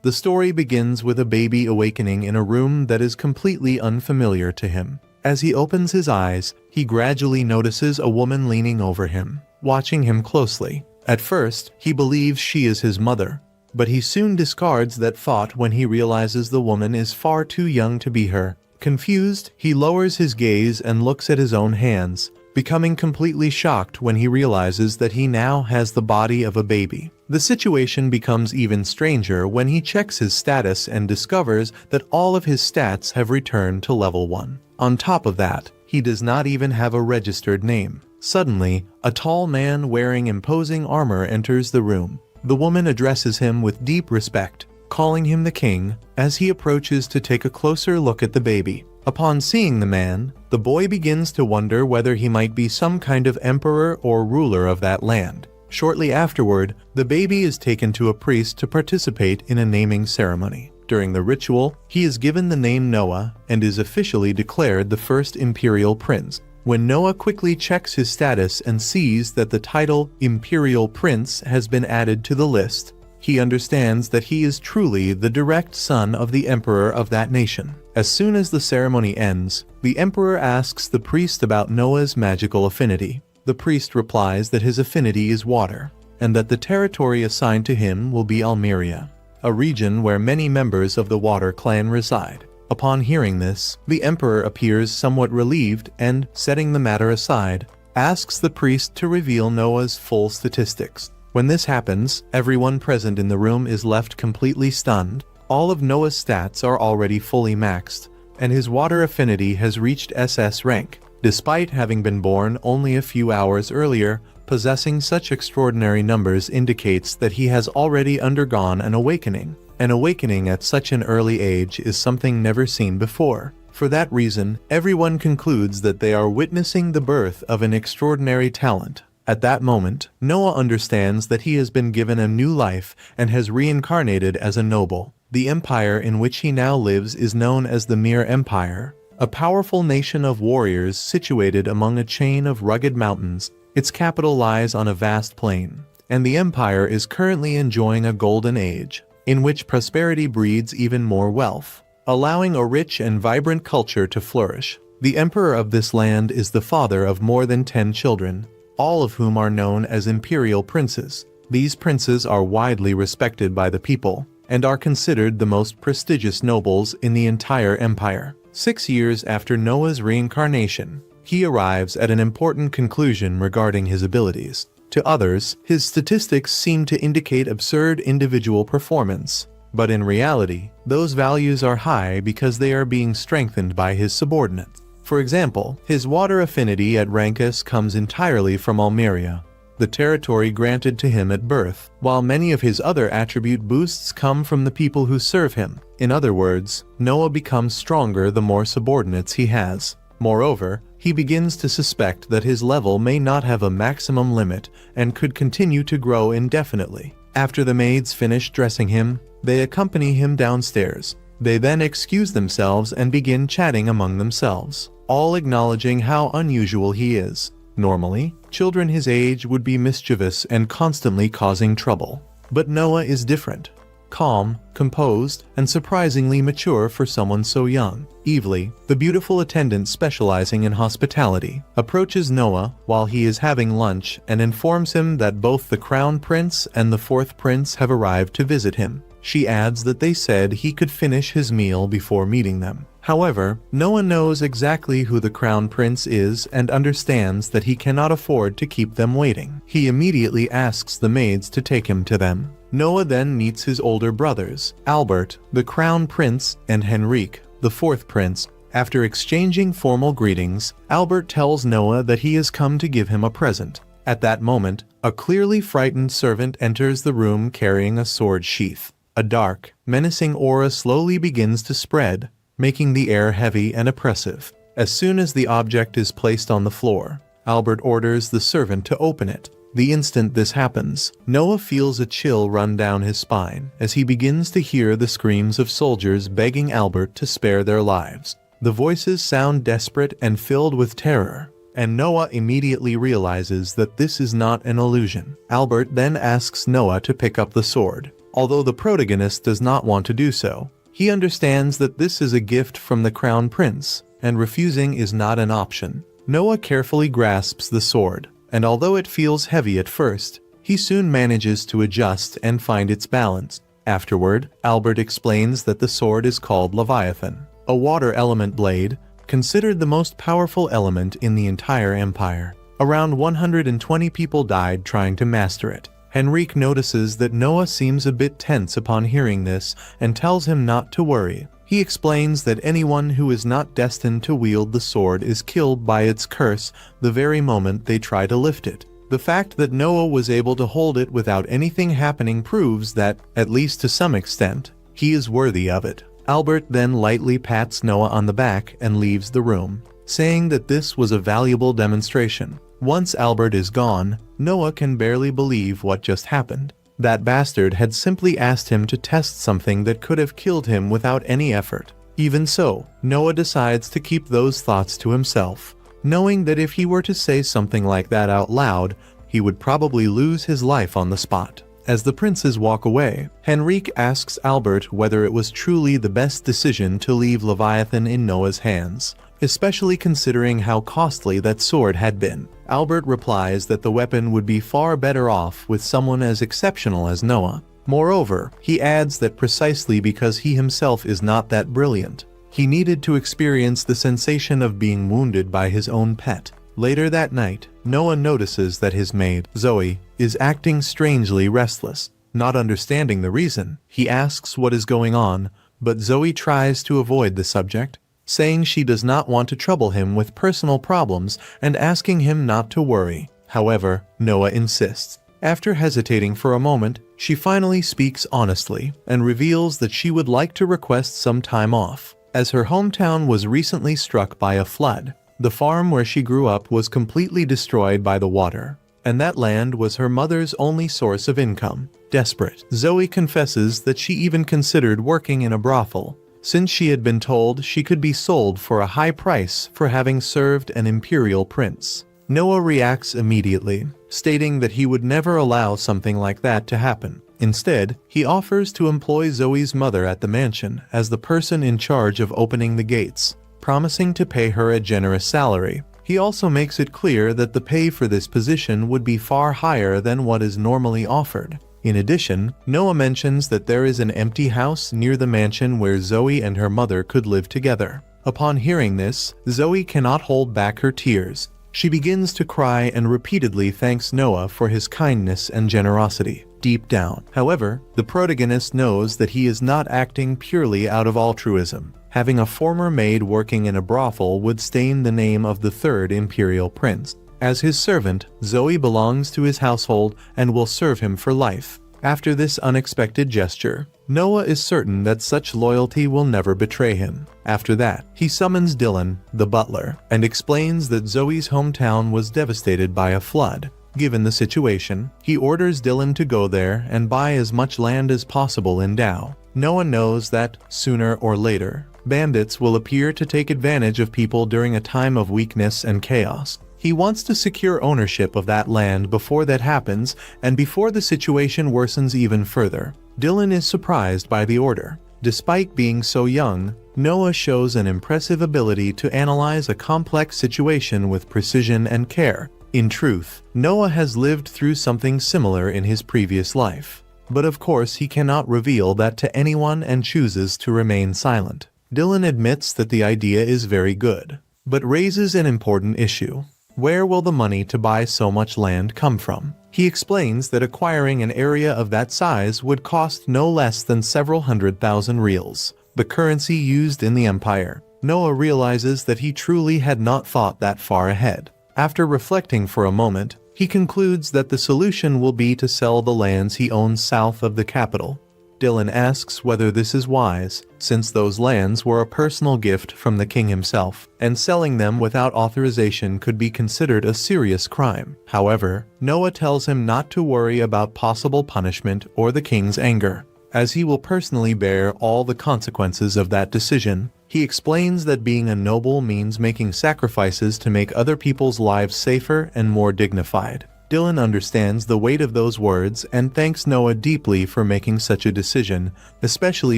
The story begins with a baby awakening in a room that is completely unfamiliar to him. As he opens his eyes, he gradually notices a woman leaning over him, watching him closely. At first, he believes she is his mother, but he soon discards that thought when he realizes the woman is far too young to be her. Confused, he lowers his gaze and looks at his own hands, becoming completely shocked when he realizes that he now has the body of a baby. The situation becomes even stranger when he checks his status and discovers that all of his stats have returned to level 1. On top of that, he does not even have a registered name. Suddenly, a tall man wearing imposing armor enters the room. The woman addresses him with deep respect, calling him the king, as he approaches to take a closer look at the baby. Upon seeing the man, the boy begins to wonder whether he might be some kind of emperor or ruler of that land. Shortly afterward, the baby is taken to a priest to participate in a naming ceremony. During the ritual, he is given the name Noah and is officially declared the first imperial prince. When Noah quickly checks his status and sees that the title Imperial Prince has been added to the list, he understands that he is truly the direct son of the emperor of that nation. As soon as the ceremony ends, the emperor asks the priest about Noah's magical affinity. The priest replies that his affinity is water, and that the territory assigned to him will be Almeria, a region where many members of the Water Clan reside. Upon hearing this, the emperor appears somewhat relieved and, setting the matter aside, asks the priest to reveal Noah's full statistics. When this happens, everyone present in the room is left completely stunned. All of Noah's stats are already fully maxed, and his water affinity has reached SS rank. Despite having been born only a few hours earlier, possessing such extraordinary numbers indicates that he has already undergone an awakening. An awakening at such an early age is something never seen before. For that reason, everyone concludes that they are witnessing the birth of an extraordinary talent. At that moment, Noah understands that he has been given a new life and has reincarnated as a noble. The empire in which he now lives is known as the Mere Empire, a powerful nation of warriors situated among a chain of rugged mountains. Its capital lies on a vast plain, and the empire is currently enjoying a golden age, in which prosperity breeds even more wealth, allowing a rich and vibrant culture to flourish. The emperor of this land is the father of more than 10 children, all of whom are known as imperial princes. These princes are widely respected by the people, and are considered the most prestigious nobles in the entire empire. 6 years after Noah's reincarnation, he arrives at an important conclusion regarding his abilities. To others, his statistics seem to indicate absurd individual performance, but in reality, those values are high because they are being strengthened by his subordinates. For example, his water affinity at Rankus comes entirely from Almeria, the territory granted to him at birth, while many of his other attribute boosts come from the people who serve him. In other words, Noah becomes stronger the more subordinates he has. Moreover, he begins to suspect that his level may not have a maximum limit and could continue to grow indefinitely. After the maids finish dressing him, they accompany him downstairs. They then excuse themselves and begin chatting among themselves, all acknowledging how unusual he is. Normally, children his age would be mischievous and constantly causing trouble. But Noah is different. Calm, composed, and surprisingly mature for someone so young. Evely, the beautiful attendant specializing in hospitality, approaches Noah while he is having lunch and informs him that both the Crown Prince and the Fourth Prince have arrived to visit him. She adds that they said he could finish his meal before meeting them. However, Noah knows exactly who the Crown Prince is and understands that he cannot afford to keep them waiting. He immediately asks the maids to take him to them. Noah then meets his older brothers, Albert, the Crown Prince, and Henrique, the Fourth Prince. After exchanging formal greetings, Albert tells Noah that he has come to give him a present. At that moment, a clearly frightened servant enters the room carrying a sword sheath. A dark, menacing aura slowly begins to spread, making the air heavy and oppressive. As soon as the object is placed on the floor, Albert orders the servant to open it. The instant this happens, Noah feels a chill run down his spine as he begins to hear the screams of soldiers begging Albert to spare their lives. The voices sound desperate and filled with terror, and Noah immediately realizes that this is not an illusion. Albert then asks Noah to pick up the sword, although the protagonist does not want to do so. He understands that this is a gift from the Crown Prince, and refusing is not an option. Noah carefully grasps the sword, and although it feels heavy at first, he soon manages to adjust and find its balance. Afterward, Albert explains that the sword is called Leviathan, a water element blade, considered the most powerful element in the entire empire. Around 120 people died trying to master it. Henrique notices that Noah seems a bit tense upon hearing this and tells him not to worry. He explains that anyone who is not destined to wield the sword is killed by its curse the very moment they try to lift it. The fact that Noah was able to hold it without anything happening proves that, at least to some extent, he is worthy of it. Albert then lightly pats Noah on the back and leaves the room, saying that this was a valuable demonstration. Once Albert is gone, Noah can barely believe what just happened. That bastard had simply asked him to test something that could have killed him without any effort. Even so, Noah decides to keep those thoughts to himself, knowing that if he were to say something like that out loud, he would probably lose his life on the spot. As the princes walk away, Henrique asks Albert whether it was truly the best decision to leave Leviathan in Noah's hands, especially considering how costly that sword had been. Albert replies that the weapon would be far better off with someone as exceptional as Noah. Moreover, he adds that precisely because he himself is not that brilliant, he needed to experience the sensation of being wounded by his own pet. Later that night, Noah notices that his maid, Zoe, is acting strangely restless. Not understanding the reason, he asks what is going on, but Zoe tries to avoid the subject, saying she does not want to trouble him with personal problems and asking him not to worry. However, Noah insists. After hesitating for a moment, she finally speaks honestly and reveals that she would like to request some time off, as her hometown was recently struck by a flood. The farm where she grew up was completely destroyed by the water, and that land was her mother's only source of income. Desperate, Zoe confesses that she even considered working in a brothel, since she had been told she could be sold for a high price for having served an imperial prince. Noah reacts immediately, stating that he would never allow something like that to happen. Instead, he offers to employ Zoe's mother at the mansion as the person in charge of opening the gates, promising to pay her a generous salary. He also makes it clear that the pay for this position would be far higher than what is normally offered. In addition, Noah mentions that there is an empty house near the mansion where Zoe and her mother could live together. Upon hearing this, Zoe cannot hold back her tears. She begins to cry and repeatedly thanks Noah for his kindness and generosity. Deep down, however, the protagonist knows that he is not acting purely out of altruism. Having a former maid working in a brothel would stain the name of the third imperial prince. As his servant, Zoe belongs to his household and will serve him for life. After this unexpected gesture, Noah is certain that such loyalty will never betray him. After that, he summons Dylan, the butler, and explains that Zoe's hometown was devastated by a flood. Given the situation, he orders Dylan to go there and buy as much land as possible in Tao. Noah knows that, sooner or later, bandits will appear to take advantage of people during a time of weakness and chaos. He wants to secure ownership of that land before that happens and before the situation worsens even further. Dylan is surprised by the order. Despite being so young, Noah shows an impressive ability to analyze a complex situation with precision and care. In truth, Noah has lived through something similar in his previous life. But of course he cannot reveal that to anyone and chooses to remain silent. Dylan admits that the idea is very good, but raises an important issue. Where will the money to buy so much land come from? He explains that acquiring an area of that size would cost no less than several 100,000 reals, the currency used in the empire. Noah realizes that he truly had not thought that far ahead. After reflecting for a moment, he concludes that the solution will be to sell the lands he owns south of the capital. Dylan asks whether this is wise, since those lands were a personal gift from the king himself, and selling them without authorization could be considered a serious crime. However, Noah tells him not to worry about possible punishment or the king's anger, as he will personally bear all the consequences of that decision. He explains that being a noble means making sacrifices to make other people's lives safer and more dignified. Dylan understands the weight of those words and thanks Noah deeply for making such a decision, especially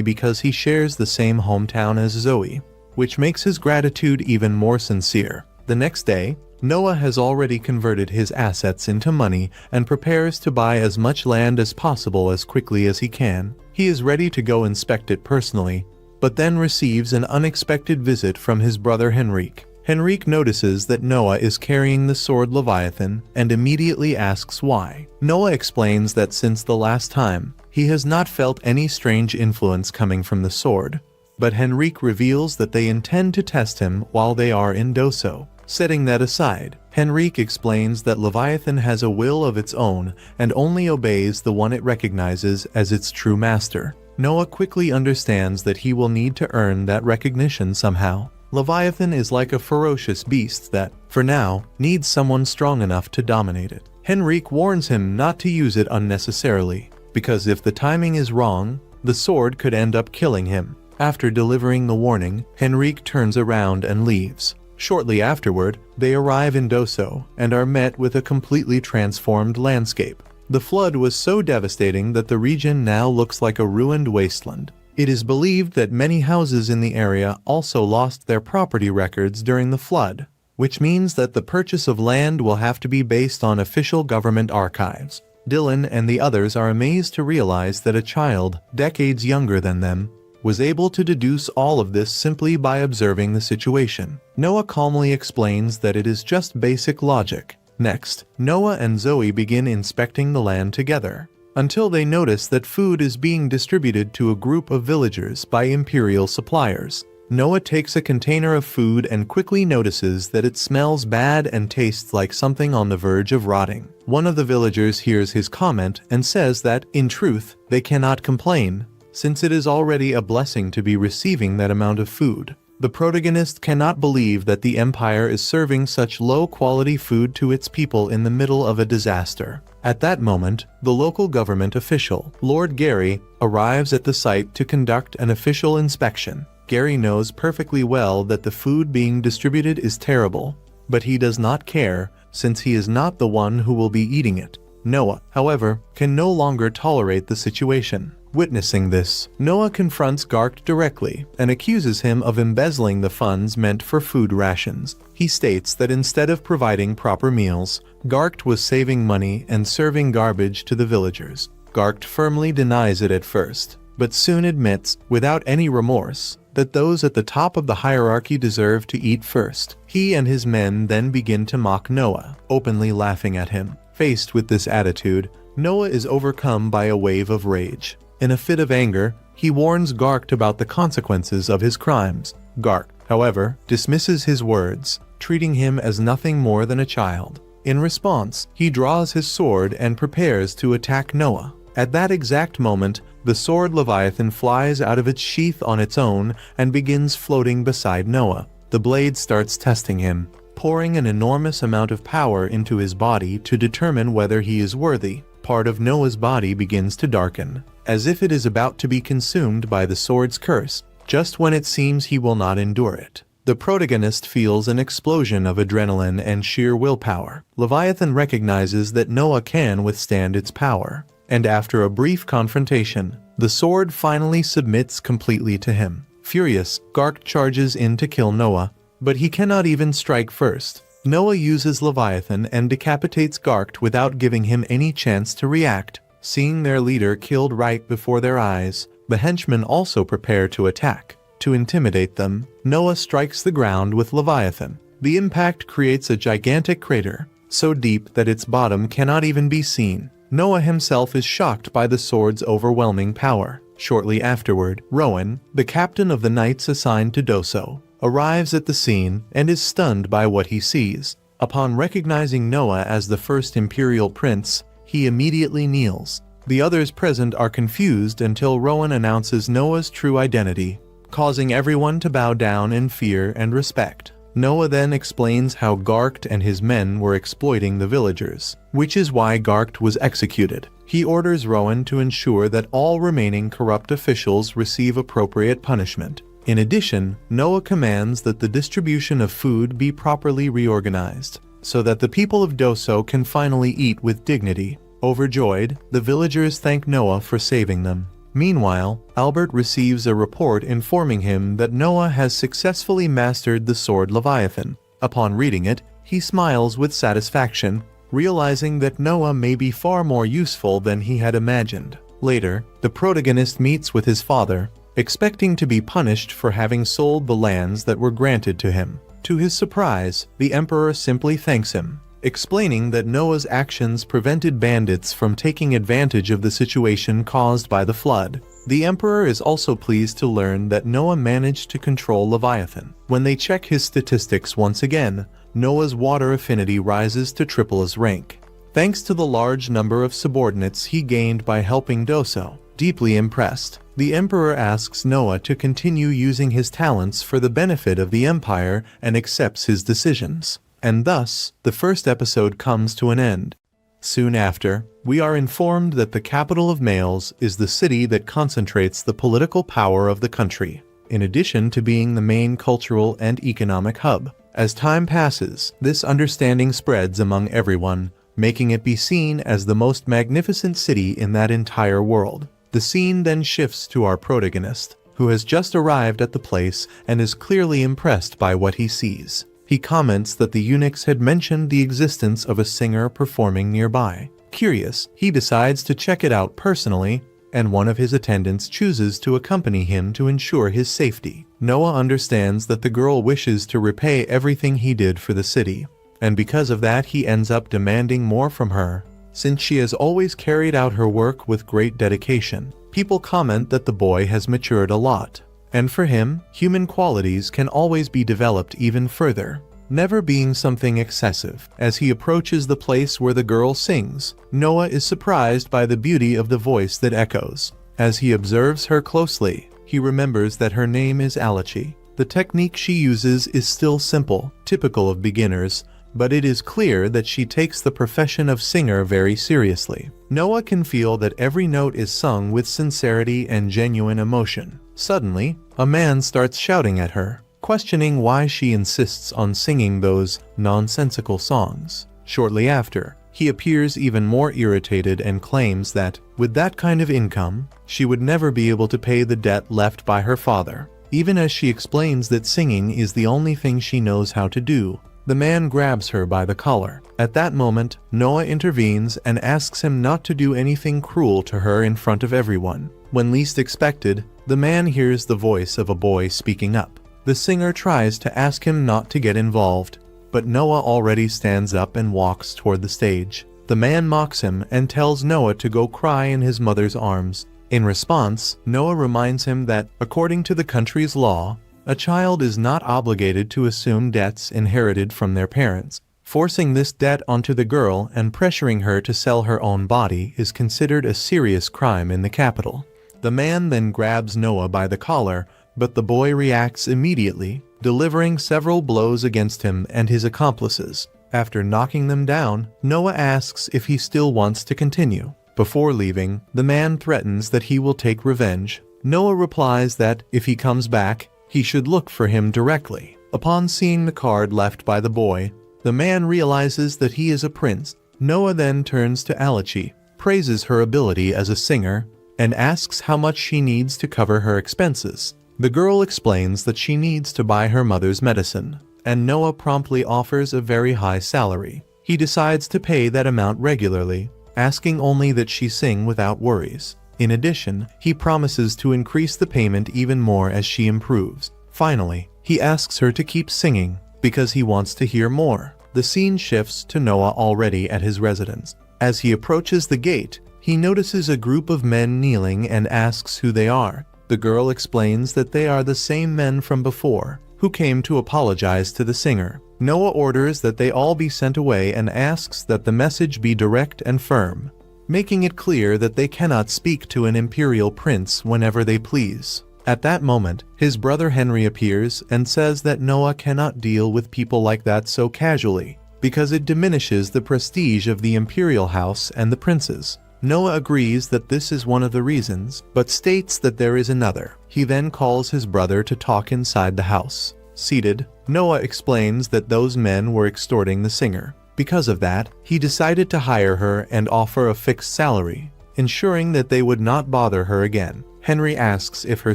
because he shares the same hometown as Zoe, which makes his gratitude even more sincere. The next day, Noah has already converted his assets into money and prepares to buy as much land as possible as quickly as he can. He is ready to go inspect it personally, but then receives an unexpected visit from his brother Henrique. Henrique notices that Noah is carrying the sword Leviathan and immediately asks why. Noah explains that since the last time, he has not felt any strange influence coming from the sword, but Henrique reveals that they intend to test him while they are in Doso. Setting that aside, Henrique explains that Leviathan has a will of its own and only obeys the one it recognizes as its true master. Noah quickly understands that he will need to earn that recognition somehow. Leviathan is like a ferocious beast that, for now, needs someone strong enough to dominate it. Henrique warns him not to use it unnecessarily, because if the timing is wrong, the sword could end up killing him. After delivering the warning, Henrique turns around and leaves. Shortly afterward, they arrive in Doso and are met with a completely transformed landscape. The flood was so devastating that the region now looks like a ruined wasteland. It is believed that many houses in the area also lost their property records during the flood, which means that the purchase of land will have to be based on official government archives. Dylan and the others are amazed to realize that a child, decades younger than them, was able to deduce all of this simply by observing the situation. Noah calmly explains that it is just basic logic. Next, Noah and Zoe begin inspecting the land together, until they notice that food is being distributed to a group of villagers by imperial suppliers. Noah takes a container of food and quickly notices that it smells bad and tastes like something on the verge of rotting. One of the villagers hears his comment and says that, in truth, they cannot complain, since it is already a blessing to be receiving that amount of food. The protagonist cannot believe that the Empire is serving such low-quality food to its people in the middle of a disaster. At that moment, the local government official, Lord Gary, arrives at the site to conduct an official inspection. Gary knows perfectly well that the food being distributed is terrible, but he does not care, since he is not the one who will be eating it. Noah, however, can no longer tolerate the situation. Witnessing this, Noah confronts Garkt directly and accuses him of embezzling the funds meant for food rations. He states that instead of providing proper meals, Garkt was saving money and serving garbage to the villagers. Garkt firmly denies it at first, but soon admits, without any remorse, that those at the top of the hierarchy deserve to eat first. He and his men then begin to mock Noah, openly laughing at him. Faced with this attitude, Noah is overcome by a wave of rage. In a fit of anger, he warns Garkt about the consequences of his crimes. Garkt, however, dismisses his words, treating him as nothing more than a child. In response, he draws his sword and prepares to attack Noah. At that exact moment, the sword Leviathan flies out of its sheath on its own and begins floating beside Noah. The blade starts testing him, pouring an enormous amount of power into his body to determine whether he is worthy. Part of Noah's body begins to darken, as if it is about to be consumed by the sword's curse, just when it seems he will not endure it. The protagonist feels an explosion of adrenaline and sheer willpower. Leviathan recognizes that Noah can withstand its power, and after a brief confrontation, the sword finally submits completely to him. Furious, Garkt charges in to kill Noah, but he cannot even strike first. Noah uses Leviathan and decapitates Garkt without giving him any chance to react. Seeing their leader killed right before their eyes, the henchmen also prepare to attack. To intimidate them, Noah strikes the ground with Leviathan. The impact creates a gigantic crater, so deep that its bottom cannot even be seen. Noah himself is shocked by the sword's overwhelming power. Shortly afterward, Rowan, the captain of the knights assigned to Doso, arrives at the scene and is stunned by what he sees. Upon recognizing Noah as the first imperial prince, he immediately kneels. The others present are confused until Rowan announces Noah's true identity, causing everyone to bow down in fear and respect. Noah then explains how Garkt and his men were exploiting the villagers, which is why Garkt was executed. He orders Rowan to ensure that all remaining corrupt officials receive appropriate punishment. In addition, Noah commands that the distribution of food be properly reorganized. so that the people of Doso can finally eat with dignity. Overjoyed, the villagers thank Noah for saving them. Meanwhile, Albert receives a report informing him that Noah has successfully mastered the sword Leviathan. Upon reading it, he smiles with satisfaction, realizing that Noah may be far more useful than he had imagined. Later, the protagonist meets with his father, expecting to be punished for having sold the lands that were granted to him. To his surprise, the emperor simply thanks him, explaining that Noah's actions prevented bandits from taking advantage of the situation caused by the flood. The emperor is also pleased to learn that Noah managed to control Leviathan. When they check his statistics once again, Noah's water affinity rises to triple his rank, thanks to the large number of subordinates he gained by helping Doso. Deeply impressed, the emperor asks Noah to continue using his talents for the benefit of the empire and accepts his decisions. And thus, the first episode comes to an end. Soon after, we are informed that the capital of Males is the city that concentrates the political power of the country, in addition to being the main cultural and economic hub. As time passes, this understanding spreads among everyone, making it be seen as the most magnificent city in that entire world. The scene then shifts to our protagonist, who has just arrived at the place and is clearly impressed by what he sees. He comments that the eunuchs had mentioned the existence of a singer performing nearby. Curious, he decides to check it out personally, and one of his attendants chooses to accompany him to ensure his safety. Noah understands that the girl wishes to repay everything he did for the city, and because of that he ends up demanding more from her, since she has always carried out her work with great dedication. People comment that the boy has matured a lot, and for him, human qualities can always be developed even further, never being something excessive. As he approaches the place where the girl sings, Noah is surprised by the beauty of the voice that echoes. As he observes her closely, he remembers that her name is Alachi. The technique she uses is still simple, typical of beginners, but it is clear that she takes the profession of singer very seriously. Noah can feel that every note is sung with sincerity and genuine emotion. Suddenly, a man starts shouting at her, questioning why she insists on singing those nonsensical songs. Shortly after, he appears even more irritated and claims that, with that kind of income, she would never be able to pay the debt left by her father. Even as she explains that singing is the only thing she knows how to do, the man grabs her by the collar. At that moment, Noah intervenes and asks him not to do anything cruel to her in front of everyone. When least expected, the man hears the voice of a boy speaking up. The singer tries to ask him not to get involved, but Noah already stands up and walks toward the stage. The man mocks him and tells Noah to go cry in his mother's arms. In response, Noah reminds him that, according to the country's law, a child is not obligated to assume debts inherited from their parents. Forcing this debt onto the girl and pressuring her to sell her own body is considered a serious crime in the capital. The man then grabs Noah by the collar, but the boy reacts immediately, delivering several blows against him and his accomplices. After knocking them down, Noah asks if he still wants to continue. Before leaving, the man threatens that he will take revenge. Noah replies that, if he comes back, he should look for him directly. Upon seeing the card left by the boy, the man realizes that he is a prince. Noah then turns to Alachi, praises her ability as a singer, and asks how much she needs to cover her expenses. The girl explains that she needs to buy her mother's medicine, and Noah promptly offers a very high salary. He decides to pay that amount regularly, asking only that she sing without worries. In addition, he promises to increase the payment even more as she improves. Finally, he asks her to keep singing, because he wants to hear more. The scene shifts to Noah already at his residence. As he approaches the gate, he notices a group of men kneeling and asks who they are. The girl explains that they are the same men from before, who came to apologize to the singer. Noah orders that they all be sent away and asks that the message be direct and firm, making it clear that they cannot speak to an imperial prince whenever they please. At that moment, his brother Henry appears and says that Noah cannot deal with people like that so casually, because it diminishes the prestige of the imperial house and the princes. Noah agrees that this is one of the reasons, but states that there is another. He then calls his brother to talk inside the house. Seated, Noah explains that those men were extorting the singer. Because of that, he decided to hire her and offer a fixed salary, ensuring that they would not bother her again. Henry asks if her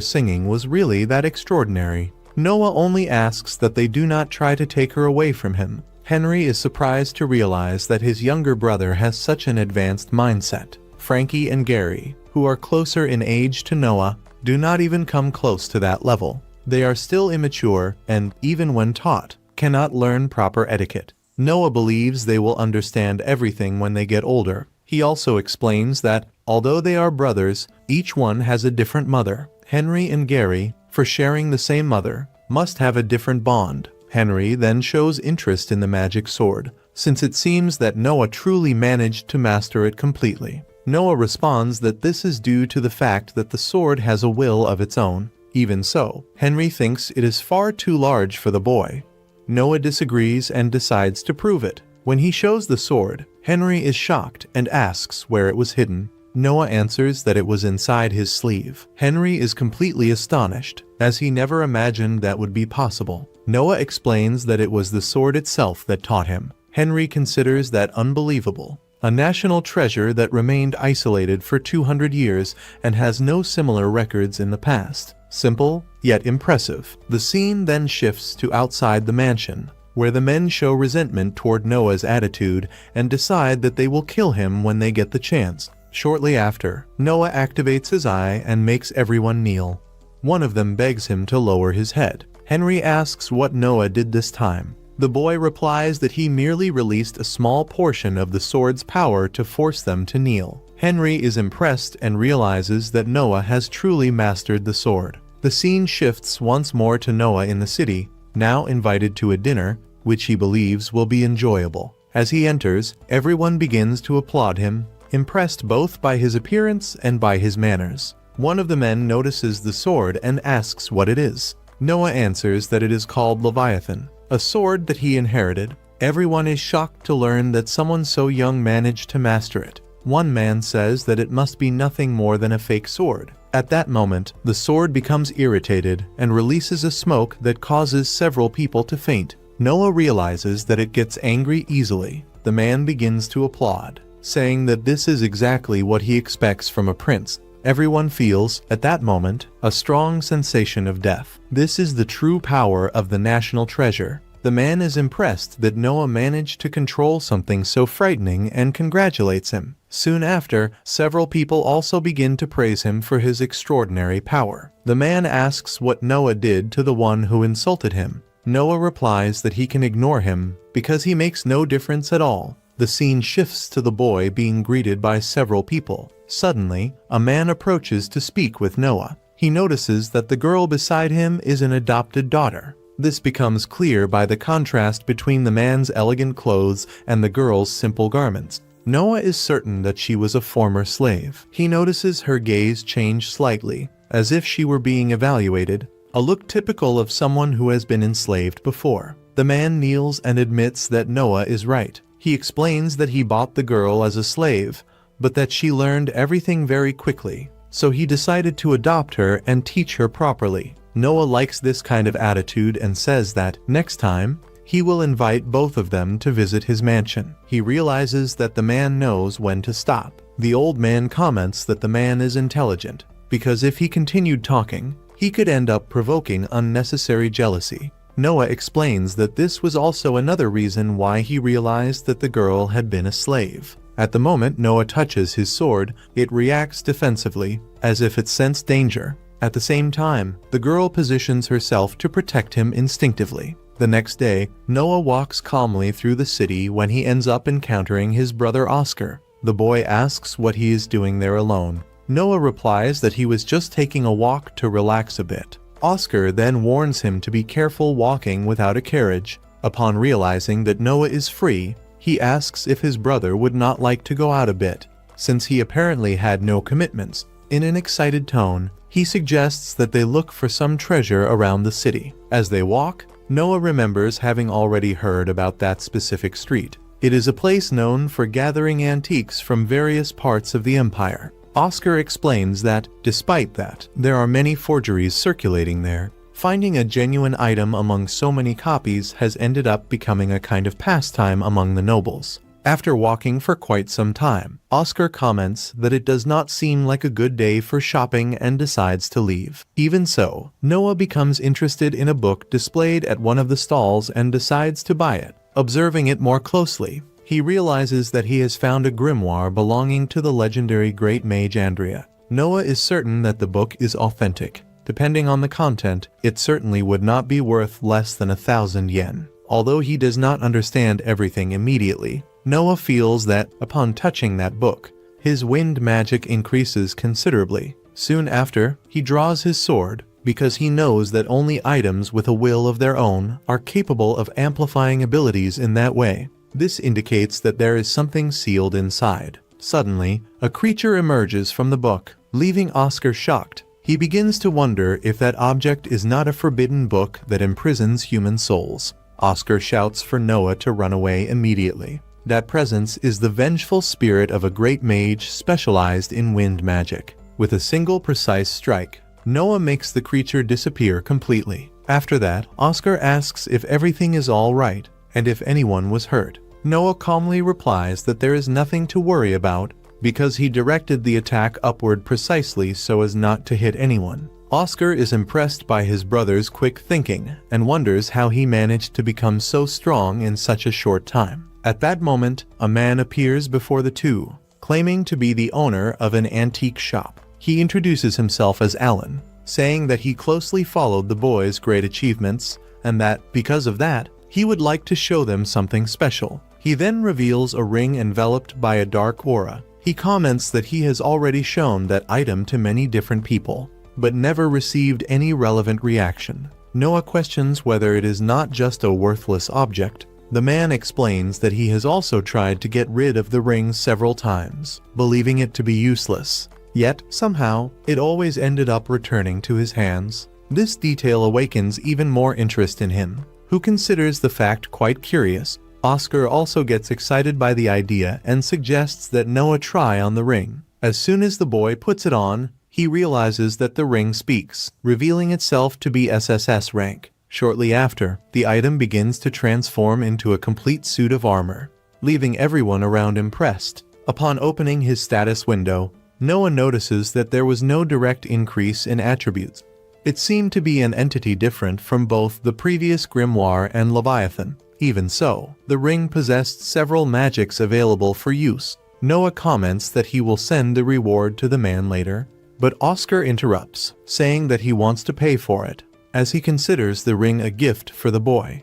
singing was really that extraordinary. Noah only asks that they do not try to take her away from him. Henry is surprised to realize that his younger brother has such an advanced mindset. Frankie and Gary, who are closer in age to Noah, do not even come close to that level. They are still immature and, even when taught, cannot learn proper etiquette. Noah believes they will understand everything when they get older. He also explains that, although they are brothers, each one has a different mother. Henry and Gary, for sharing the same mother, must have a different bond. Henry then shows interest in the magic sword, since it seems that Noah truly managed to master it completely. Noah responds that this is due to the fact that the sword has a will of its own. Even so, Henry thinks it is far too large for the boy. Noah disagrees and decides to prove it. When he shows the sword, Henry is shocked and asks where it was hidden. Noah answers that it was inside his sleeve. Henry is completely astonished, as he never imagined that would be possible. Noah explains that it was the sword itself that taught him. Henry considers that unbelievable. A national treasure that remained isolated for 200 years and has no similar records in the past. Simple, yet impressive. The scene then shifts to outside the mansion, where the men show resentment toward Noah's attitude and decide that they will kill him when they get the chance. Shortly after, Noah activates his eye and makes everyone kneel. One of them begs him to lower his head. Henry asks what Noah did this time. The boy replies that he merely released a small portion of the sword's power to force them to kneel. Henry is impressed and realizes that Noah has truly mastered the sword. The scene shifts once more to Noah in the city, now invited to a dinner, which he believes will be enjoyable. As he enters, everyone begins to applaud him, impressed both by his appearance and by his manners. One of the men notices the sword and asks what it is. Noah answers that it is called Leviathan, a sword that he inherited. Everyone is shocked to learn that someone so young managed to master it. One man says that it must be nothing more than a fake sword. At that moment, the sword becomes irritated and releases a smoke that causes several people to faint. Noah realizes that it gets angry easily. The man begins to applaud, saying that this is exactly what he expects from a prince. Everyone feels, at that moment, a strong sensation of death. This is the true power of the national treasure. The man is impressed that Noah managed to control something so frightening and congratulates him. Soon after, several people also begin to praise him for his extraordinary power. The man asks what Noah did to the one who insulted him. Noah replies that he can ignore him because he makes no difference at all. The scene shifts to the boy being greeted by several people. Suddenly, a man approaches to speak with Noah. He notices that the girl beside him is an adopted daughter. This becomes clear by the contrast between the man's elegant clothes and the girl's simple garments. Noah is certain that she was a former slave. He notices her gaze change slightly, as if she were being evaluated, a look typical of someone who has been enslaved before. The man kneels and admits that Noah is right. He explains that he bought the girl as a slave, but that she learned everything very quickly, so he decided to adopt her and teach her properly. Noah likes this kind of attitude and says that, next time, he will invite both of them to visit his mansion. He realizes that the man knows when to stop. The old man comments that the man is intelligent, because if he continued talking, he could end up provoking unnecessary jealousy. Noah explains that this was also another reason why he realized that the girl had been a slave. At the moment Noah touches his sword, it reacts defensively, as if it sensed danger. At the same time, the girl positions herself to protect him instinctively. The next day, Noah walks calmly through the city when he ends up encountering his brother Oscar. The boy asks what he is doing there alone. Noah replies that he was just taking a walk to relax a bit. Oscar then warns him to be careful walking without a carriage. Upon realizing that Noah is free, he asks if his brother would not like to go out a bit, since he apparently had no commitments. In an excited tone, he suggests that they look for some treasure around the city. As they walk, Noah remembers having already heard about that specific street. It is a place known for gathering antiques from various parts of the empire. Oscar explains that, despite that, there are many forgeries circulating there. Finding a genuine item among so many copies has ended up becoming a kind of pastime among the nobles. After walking for quite some time, Oscar comments that it does not seem like a good day for shopping and decides to leave. Even so, Noah becomes interested in a book displayed at one of the stalls and decides to buy it. Observing it more closely, he realizes that he has found a grimoire belonging to the legendary great mage Andrea. Noah is certain that the book is authentic. Depending on the content, it certainly would not be worth less than 1,000 yen. Although he does not understand everything immediately, Noah feels that, upon touching that book, his wind magic increases considerably. Soon after, he draws his sword, because he knows that only items with a will of their own are capable of amplifying abilities in that way. This indicates that there is something sealed inside. Suddenly, a creature emerges from the book, leaving Oscar shocked. He begins to wonder if that object is not a forbidden book that imprisons human souls. Oscar shouts for Noah to run away immediately. That presence is the vengeful spirit of a great mage specialized in wind magic. With a single precise strike, Noah makes the creature disappear completely. After that, Oscar asks if everything is all right and if anyone was hurt. Noah calmly replies that there is nothing to worry about because he directed the attack upward precisely so as not to hit anyone. Oscar is impressed by his brother's quick thinking and wonders how he managed to become so strong in such a short time. At that moment, a man appears before the two, claiming to be the owner of an antique shop. He introduces himself as Alan, saying that he closely followed the boys' great achievements and that, because of that, he would like to show them something special. He then reveals a ring enveloped by a dark aura. He comments that he has already shown that item to many different people, but never received any relevant reaction. Noah questions whether it is not just a worthless object. The man explains that he has also tried to get rid of the ring several times, believing it to be useless. Yet, somehow, it always ended up returning to his hands. This detail awakens even more interest in him, who considers the fact quite curious. Oscar also gets excited by the idea and suggests that Noah try on the ring. As soon as the boy puts it on, he realizes that the ring speaks, revealing itself to be SSS rank. Shortly after, the item begins to transform into a complete suit of armor, leaving everyone around impressed. Upon opening his status window, Noah notices that there was no direct increase in attributes. It seemed to be an entity different from both the previous grimoire and Leviathan. Even so, the ring possessed several magics available for use. Noah comments that he will send the reward to the man later, but Oscar interrupts, saying that he wants to pay for it, as he considers the ring a gift for the boy.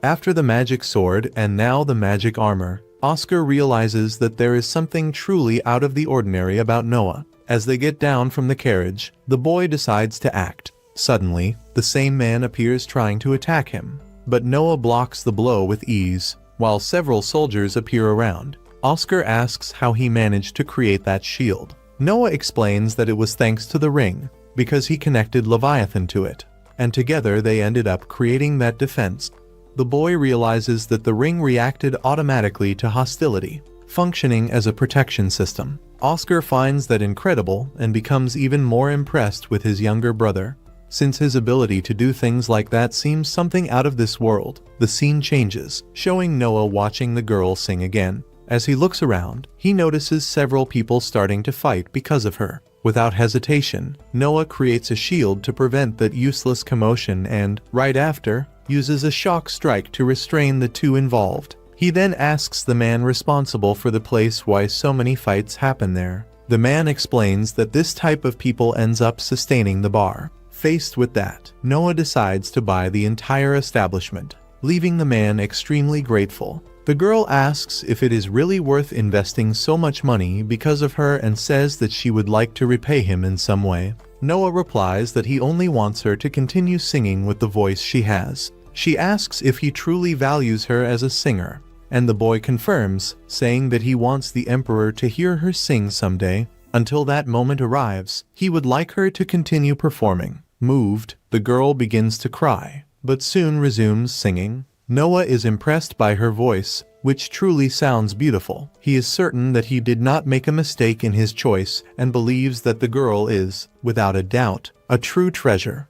After the magic sword and now the magic armor, Oscar realizes that there is something truly out of the ordinary about Noah. As they get down from the carriage, the boy decides to act. Suddenly, the same man appears trying to attack him, but Noah blocks the blow with ease, while several soldiers appear around. Oscar asks how he managed to create that shield. Noah explains that it was thanks to the ring, because he connected Leviathan to it, and together they ended up creating that defense. The boy realizes that the ring reacted automatically to hostility, functioning as a protection system. Oscar finds that incredible and becomes even more impressed with his younger brother. Since his ability to do things like that seems something out of this world, the scene changes, showing Noah watching the girl sing again. As he looks around, he notices several people starting to fight because of her. Without hesitation, Noah creates a shield to prevent that useless commotion and, right after, uses a shock strike to restrain the two involved. He then asks the man responsible for the place why so many fights happen there. The man explains that this type of people ends up sustaining the bar. Faced with that, Noah decides to buy the entire establishment, leaving the man extremely grateful. The girl asks if it is really worth investing so much money because of her and says that she would like to repay him in some way. Noah replies that he only wants her to continue singing with the voice she has. She asks if he truly values her as a singer, and the boy confirms, saying that he wants the emperor to hear her sing someday. Until that moment arrives, he would like her to continue performing. Moved, the girl begins to cry, but soon resumes singing. Noah is impressed by her voice, which truly sounds beautiful. He is certain that he did not make a mistake in his choice and believes that the girl is, without a doubt, a true treasure.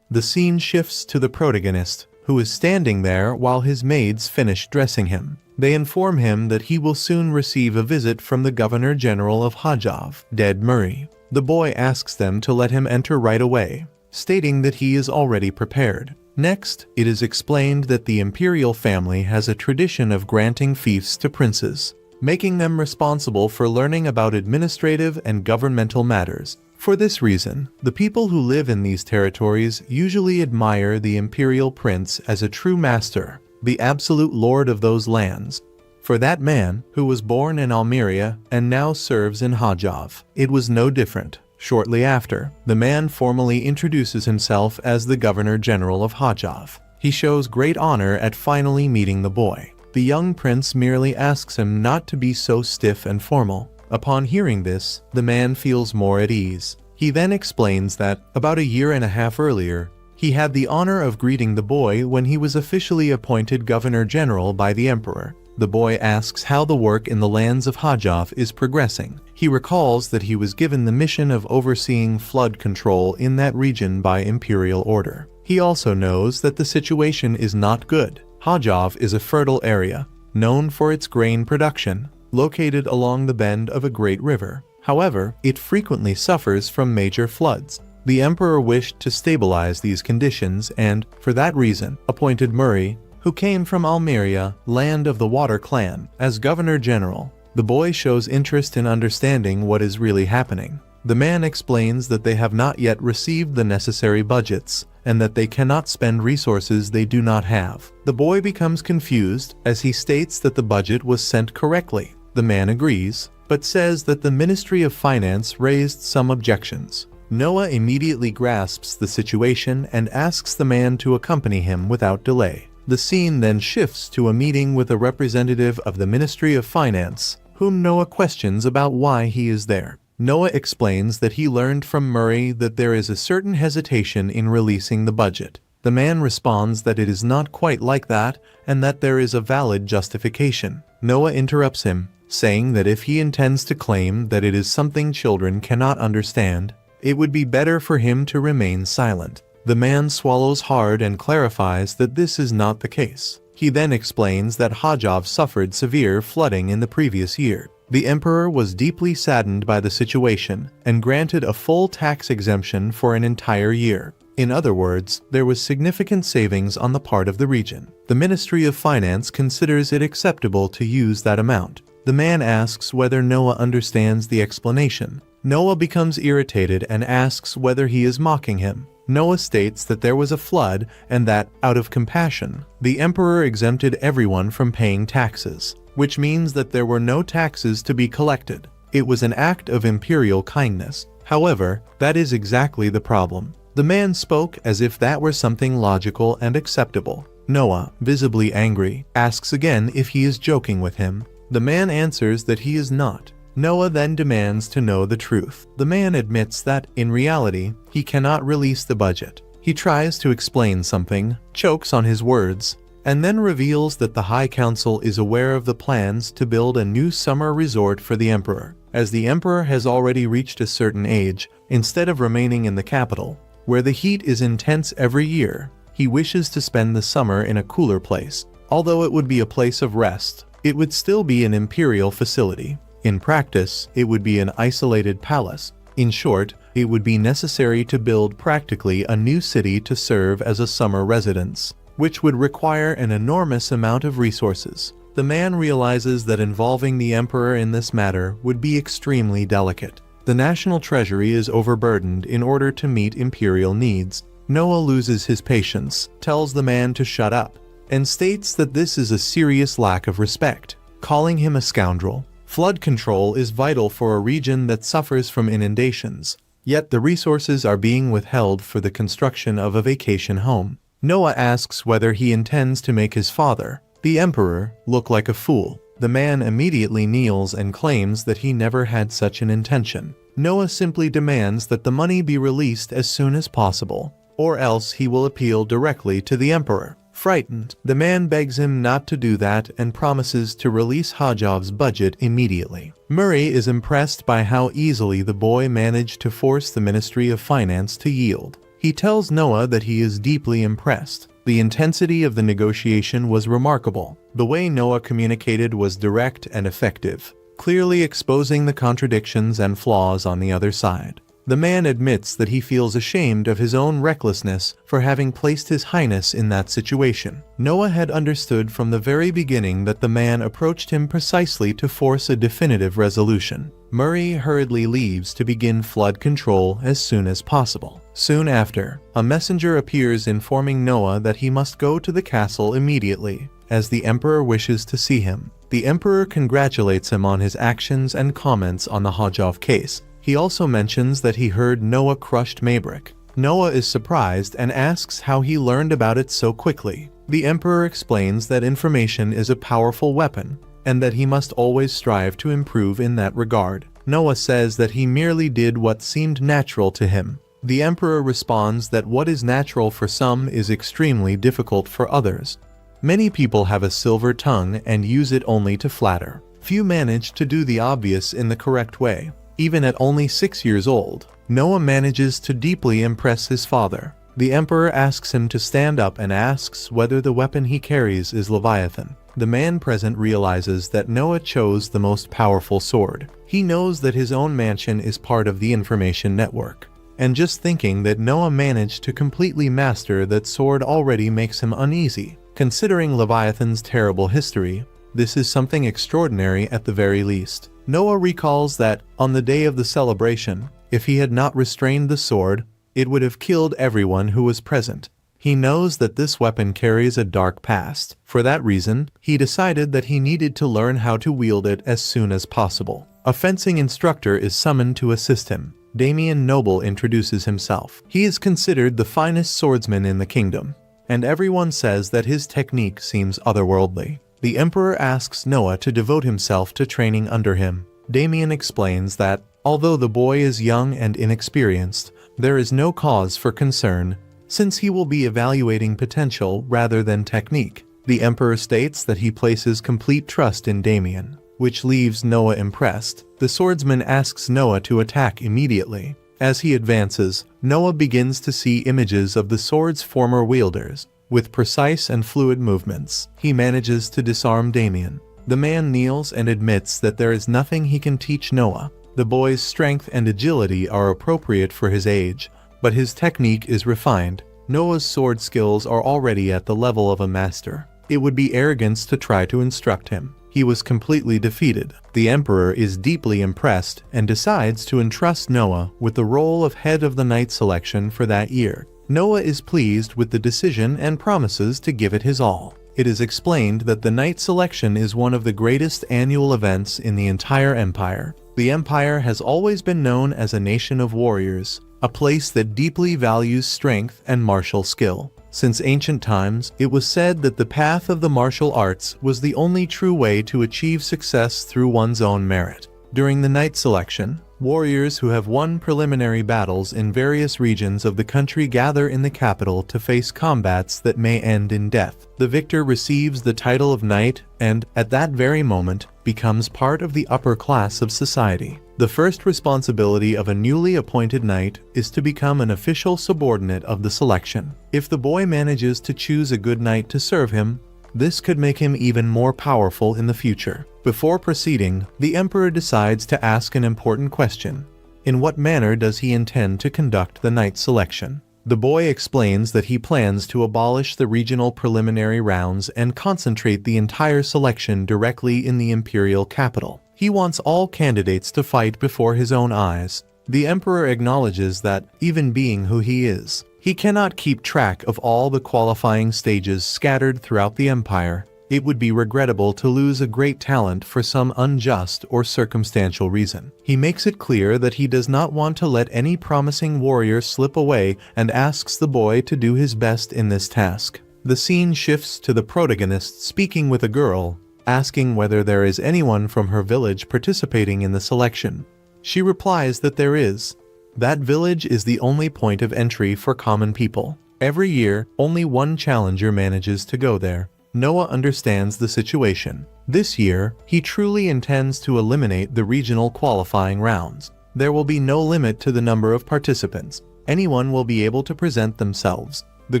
The scene shifts to the protagonist, who is standing there while his maids finish dressing him. They inform him that he will soon receive a visit from the Governor General of Hajjov, dead Murray. The boy asks them to let him enter right away, stating that he is already prepared. Next, it is explained that the imperial family has a tradition of granting fiefs to princes, making them responsible for learning about administrative and governmental matters. For this reason, the people who live in these territories usually admire the imperial prince as a true master, the absolute lord of those lands. For that man, who was born in Almeria and now serves in Hajjov, it was no different. Shortly after, the man formally introduces himself as the Governor General of Hajjov. He shows great honor at finally meeting the boy. The young prince merely asks him not to be so stiff and formal. Upon hearing this, the man feels more at ease. He then explains that, about a year and a half earlier, he had the honor of greeting the boy when he was officially appointed Governor General by the Emperor. The boy asks how the work in the lands of Hajjov is progressing. He recalls that he was given the mission of overseeing flood control in that region by imperial order. He also knows that the situation is not good. Hajjov is a fertile area, known for its grain production, located along the bend of a great river. However, it frequently suffers from major floods. The emperor wished to stabilize these conditions and, for that reason, appointed Murray, who came from Almeria, land of the Water Clan, as Governor General. The boy shows interest in understanding what is really happening. The man explains that they have not yet received the necessary budgets, and that they cannot spend resources they do not have. The boy becomes confused as he states that the budget was sent correctly. The man agrees, but says that the Ministry of Finance raised some objections. Noah immediately grasps the situation and asks the man to accompany him without delay. The scene then shifts to a meeting with a representative of the Ministry of Finance, whom Noah questions about why he is there. Noah explains that he learned from Murray that there is a certain hesitation in releasing the budget. The man responds that it is not quite like that and that there is a valid justification. Noah interrupts him, saying that if he intends to claim that it is something children cannot understand, it would be better for him to remain silent. The man swallows hard and clarifies that this is not the case. He then explains that Hajjov suffered severe flooding in the previous year. The emperor was deeply saddened by the situation and granted a full tax exemption for an entire year. In other words, there was significant savings on the part of the region. The Ministry of Finance considers it acceptable to use that amount. The man asks whether Noah understands the explanation. Noah becomes irritated and asks whether he is mocking him. Noah states that there was a flood and that, out of compassion, the emperor exempted everyone from paying taxes, which means that there were no taxes to be collected. It was an act of imperial kindness. However, that is exactly the problem. The man spoke as if that were something logical and acceptable. Noah, visibly angry, asks again if he is joking with him. The man answers that he is not. Noah then demands to know the truth. The man admits that, in reality, he cannot release the budget. He tries to explain something, chokes on his words, and then reveals that the High Council is aware of the plans to build a new summer resort for the emperor. As the emperor has already reached a certain age, instead of remaining in the capital, where the heat is intense every year, he wishes to spend the summer in a cooler place. Although it would be a place of rest, it would still be an imperial facility. In practice, it would be an isolated palace. In short, it would be necessary to build practically a new city to serve as a summer residence, which would require an enormous amount of resources. The man realizes that involving the emperor in this matter would be extremely delicate. The national treasury is overburdened in order to meet imperial needs. Noah loses his patience, tells the man to shut up, and states that this is a serious lack of respect, calling him a scoundrel. Flood control is vital for a region that suffers from inundations, yet the resources are being withheld for the construction of a vacation home. Noah asks whether he intends to make his father, the emperor, look like a fool. The man immediately kneels and claims that he never had such an intention. Noah simply demands that the money be released as soon as possible, or else he will appeal directly to the emperor. Frightened, the man begs him not to do that and promises to release Hajjov's budget immediately. Murray is impressed by how easily the boy managed to force the Ministry of Finance to yield. He tells Noah that he is deeply impressed. The intensity of the negotiation was remarkable. The way Noah communicated was direct and effective, clearly exposing the contradictions and flaws on the other side. The man admits that he feels ashamed of his own recklessness for having placed His Highness in that situation. Noah had understood from the very beginning that the man approached him precisely to force a definitive resolution. Murray hurriedly leaves to begin flood control as soon as possible. Soon after, a messenger appears informing Noah that he must go to the castle immediately, as the Emperor wishes to see him. The Emperor congratulates him on his actions and comments on the Hajjov case. He also mentions that he heard Noah crushed Maybrick. Noah is surprised and asks how he learned about it so quickly. The Emperor explains that information is a powerful weapon, and that he must always strive to improve in that regard. Noah says that he merely did what seemed natural to him. The Emperor responds that what is natural for some is extremely difficult for others. Many people have a silver tongue and use it only to flatter. Few manage to do the obvious in the correct way. Even at only 6 years old, Noah manages to deeply impress his father. The Emperor asks him to stand up and asks whether the weapon he carries is Leviathan. The man present realizes that Noah chose the most powerful sword. He knows that his own mansion is part of the information network. And just thinking that Noah managed to completely master that sword already makes him uneasy. Considering Leviathan's terrible history, this is something extraordinary at the very least. Noah recalls that, on the day of the celebration, if he had not restrained the sword, it would have killed everyone who was present. He knows that this weapon carries a dark past. For that reason, he decided that he needed to learn how to wield it as soon as possible. A fencing instructor is summoned to assist him. Damien Noble introduces himself. He is considered the finest swordsman in the kingdom, and everyone says that his technique seems otherworldly. The Emperor asks Noah to devote himself to training under him. Damien explains that, although the boy is young and inexperienced, there is no cause for concern, since he will be evaluating potential rather than technique. The Emperor states that he places complete trust in Damien, which leaves Noah impressed. The swordsman asks Noah to attack immediately. As he advances, Noah begins to see images of the sword's former wielders. With precise and fluid movements, he manages to disarm Damien. The man kneels and admits that there is nothing he can teach Noah. The boy's strength and agility are appropriate for his age, but his technique is refined. Noah's sword skills are already at the level of a master. It would be arrogance to try to instruct him. He was completely defeated. The Emperor is deeply impressed and decides to entrust Noah with the role of head of the knight selection for that year. Noah is pleased with the decision and promises to give it his all. It is explained that the knight selection is one of the greatest annual events in the entire empire. The empire has always been known as a nation of warriors, a place that deeply values strength and martial skill. Since ancient times, it was said that the path of the martial arts was the only true way to achieve success through one's own merit. During the knight selection, warriors who have won preliminary battles in various regions of the country gather in the capital to face combats that may end in death. The victor receives the title of knight and, at that very moment, becomes part of the upper class of society. The first responsibility of a newly appointed knight is to become an official subordinate of the selection. If the boy manages to choose a good knight to serve him, this could make him even more powerful in the future. Before proceeding, the Emperor decides to ask an important question. In what manner does he intend to conduct the knight selection? The boy explains that he plans to abolish the regional preliminary rounds and concentrate the entire selection directly in the imperial capital. He wants all candidates to fight before his own eyes. The Emperor acknowledges that, even being who he is, he cannot keep track of all the qualifying stages scattered throughout the empire. It would be regrettable to lose a great talent for some unjust or circumstantial reason. He makes it clear that he does not want to let any promising warrior slip away and asks the boy to do his best in this task. The scene shifts to the protagonist speaking with a girl, asking whether there is anyone from her village participating in the selection. She replies that there is. That village is the only point of entry for common people. Every year, only one challenger manages to go there. Noah understands the situation. This year, he truly intends to eliminate the regional qualifying rounds. There will be no limit to the number of participants. Anyone will be able to present themselves. The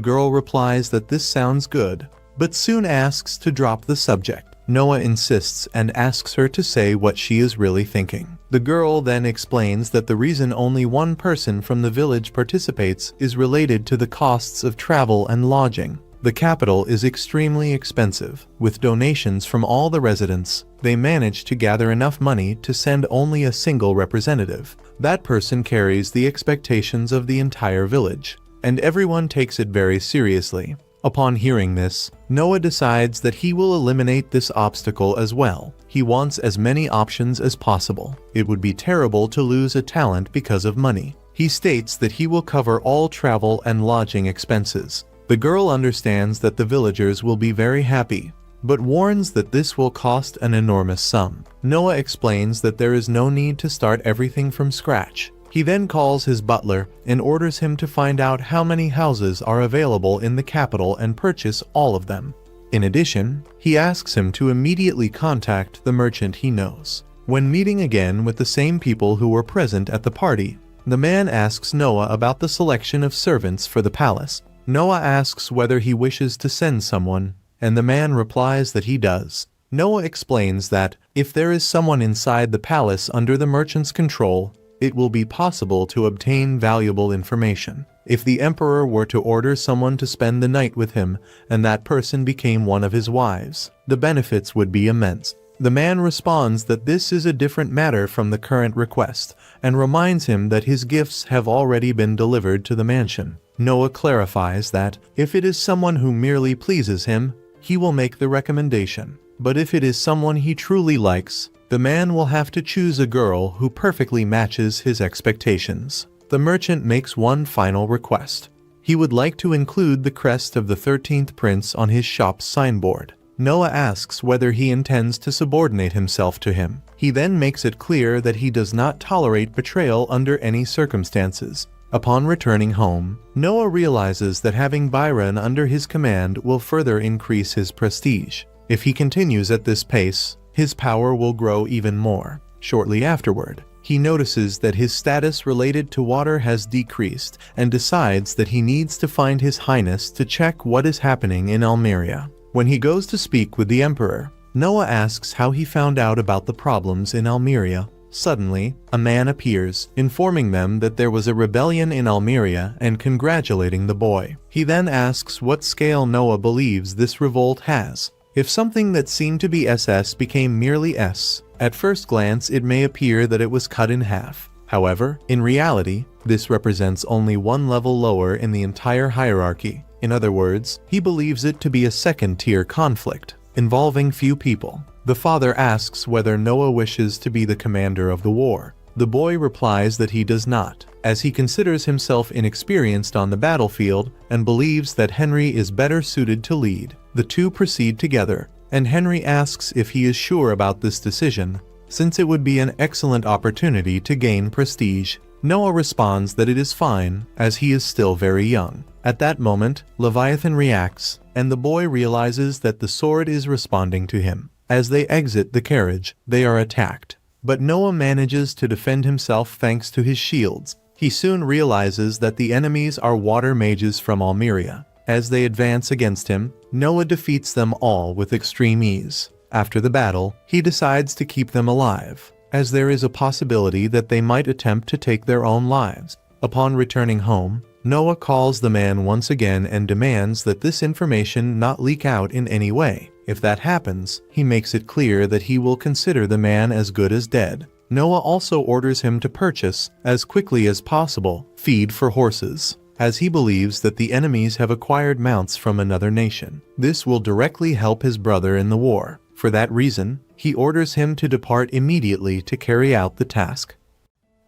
girl replies that this sounds good, but soon asks to drop the subject. Noah insists and asks her to say what she is really thinking. The girl then explains that the reason only one person from the village participates is related to the costs of travel and lodging. The capital is extremely expensive. With donations from all the residents, they manage to gather enough money to send only a single representative. That person carries the expectations of the entire village, and everyone takes it very seriously. Upon hearing this, Noah decides that he will eliminate this obstacle as well. He wants as many options as possible. It would be terrible to lose a talent because of money. He states that he will cover all travel and lodging expenses. The girl understands that the villagers will be very happy, but warns that this will cost an enormous sum. Noah explains that there is no need to start everything from scratch. He then calls his butler and orders him to find out how many houses are available in the capital and purchase all of them. In addition, he asks him to immediately contact the merchant he knows. When meeting again with the same people who were present at the party, the man asks Noah about the selection of servants for the palace. Noah asks whether he wishes to send someone, and the man replies that he does. Noah explains that if there is someone inside the palace under the merchant's control, it will be possible to obtain valuable information. If the emperor were to order someone to spend the night with him and that person became one of his wives, the benefits would be immense. The man responds that this is a different matter from the current request and reminds him that his gifts have already been delivered to the mansion. Noah clarifies that if it is someone who merely pleases him, he will make the recommendation. But if it is someone he truly likes, the man will have to choose a girl who perfectly matches his expectations. The merchant makes one final request. He would like to include the crest of the 13th Prince on his shop's signboard. Noah asks whether he intends to subordinate himself to him. He then makes it clear that he does not tolerate betrayal under any circumstances. Upon returning home, Noah realizes that having Byron under his command will further increase his prestige. If he continues at this pace, his power will grow even more. Shortly afterward, he notices that his status related to water has decreased and decides that he needs to find His Highness to check what is happening in Almeria. When he goes to speak with the emperor, Noah asks how he found out about the problems in Almeria. Suddenly, a man appears, informing them that there was a rebellion in Almeria and congratulating the boy. He then asks what scale Noah believes this revolt has. If something that seemed to be SS became merely S, at first glance it may appear that it was cut in half. However, in reality, this represents only one level lower in the entire hierarchy. In other words, he believes it to be a second-tier conflict, involving few people. The father asks whether Noah wishes to be the commander of the war. The boy replies that he does not, as he considers himself inexperienced on the battlefield and believes that Henry is better suited to lead. The two proceed together, and Henry asks if he is sure about this decision, since it would be an excellent opportunity to gain prestige. Noah responds that it is fine, as he is still very young. At that moment, Leviathan reacts, and the boy realizes that the sword is responding to him. As they exit the carriage, they are attacked. But Noah manages to defend himself thanks to his shields. He soon realizes that the enemies are water mages from Almeria. As they advance against him, Noah defeats them all with extreme ease. After the battle, he decides to keep them alive, as there is a possibility that they might attempt to take their own lives. Upon returning home, Noah calls the man once again and demands that this information not leak out in any way. If that happens, he makes it clear that he will consider the man as good as dead. Noah also orders him to purchase, as quickly as possible, feed for horses, as he believes that the enemies have acquired mounts from another nation. This will directly help his brother in the war. For that reason, he orders him to depart immediately to carry out the task.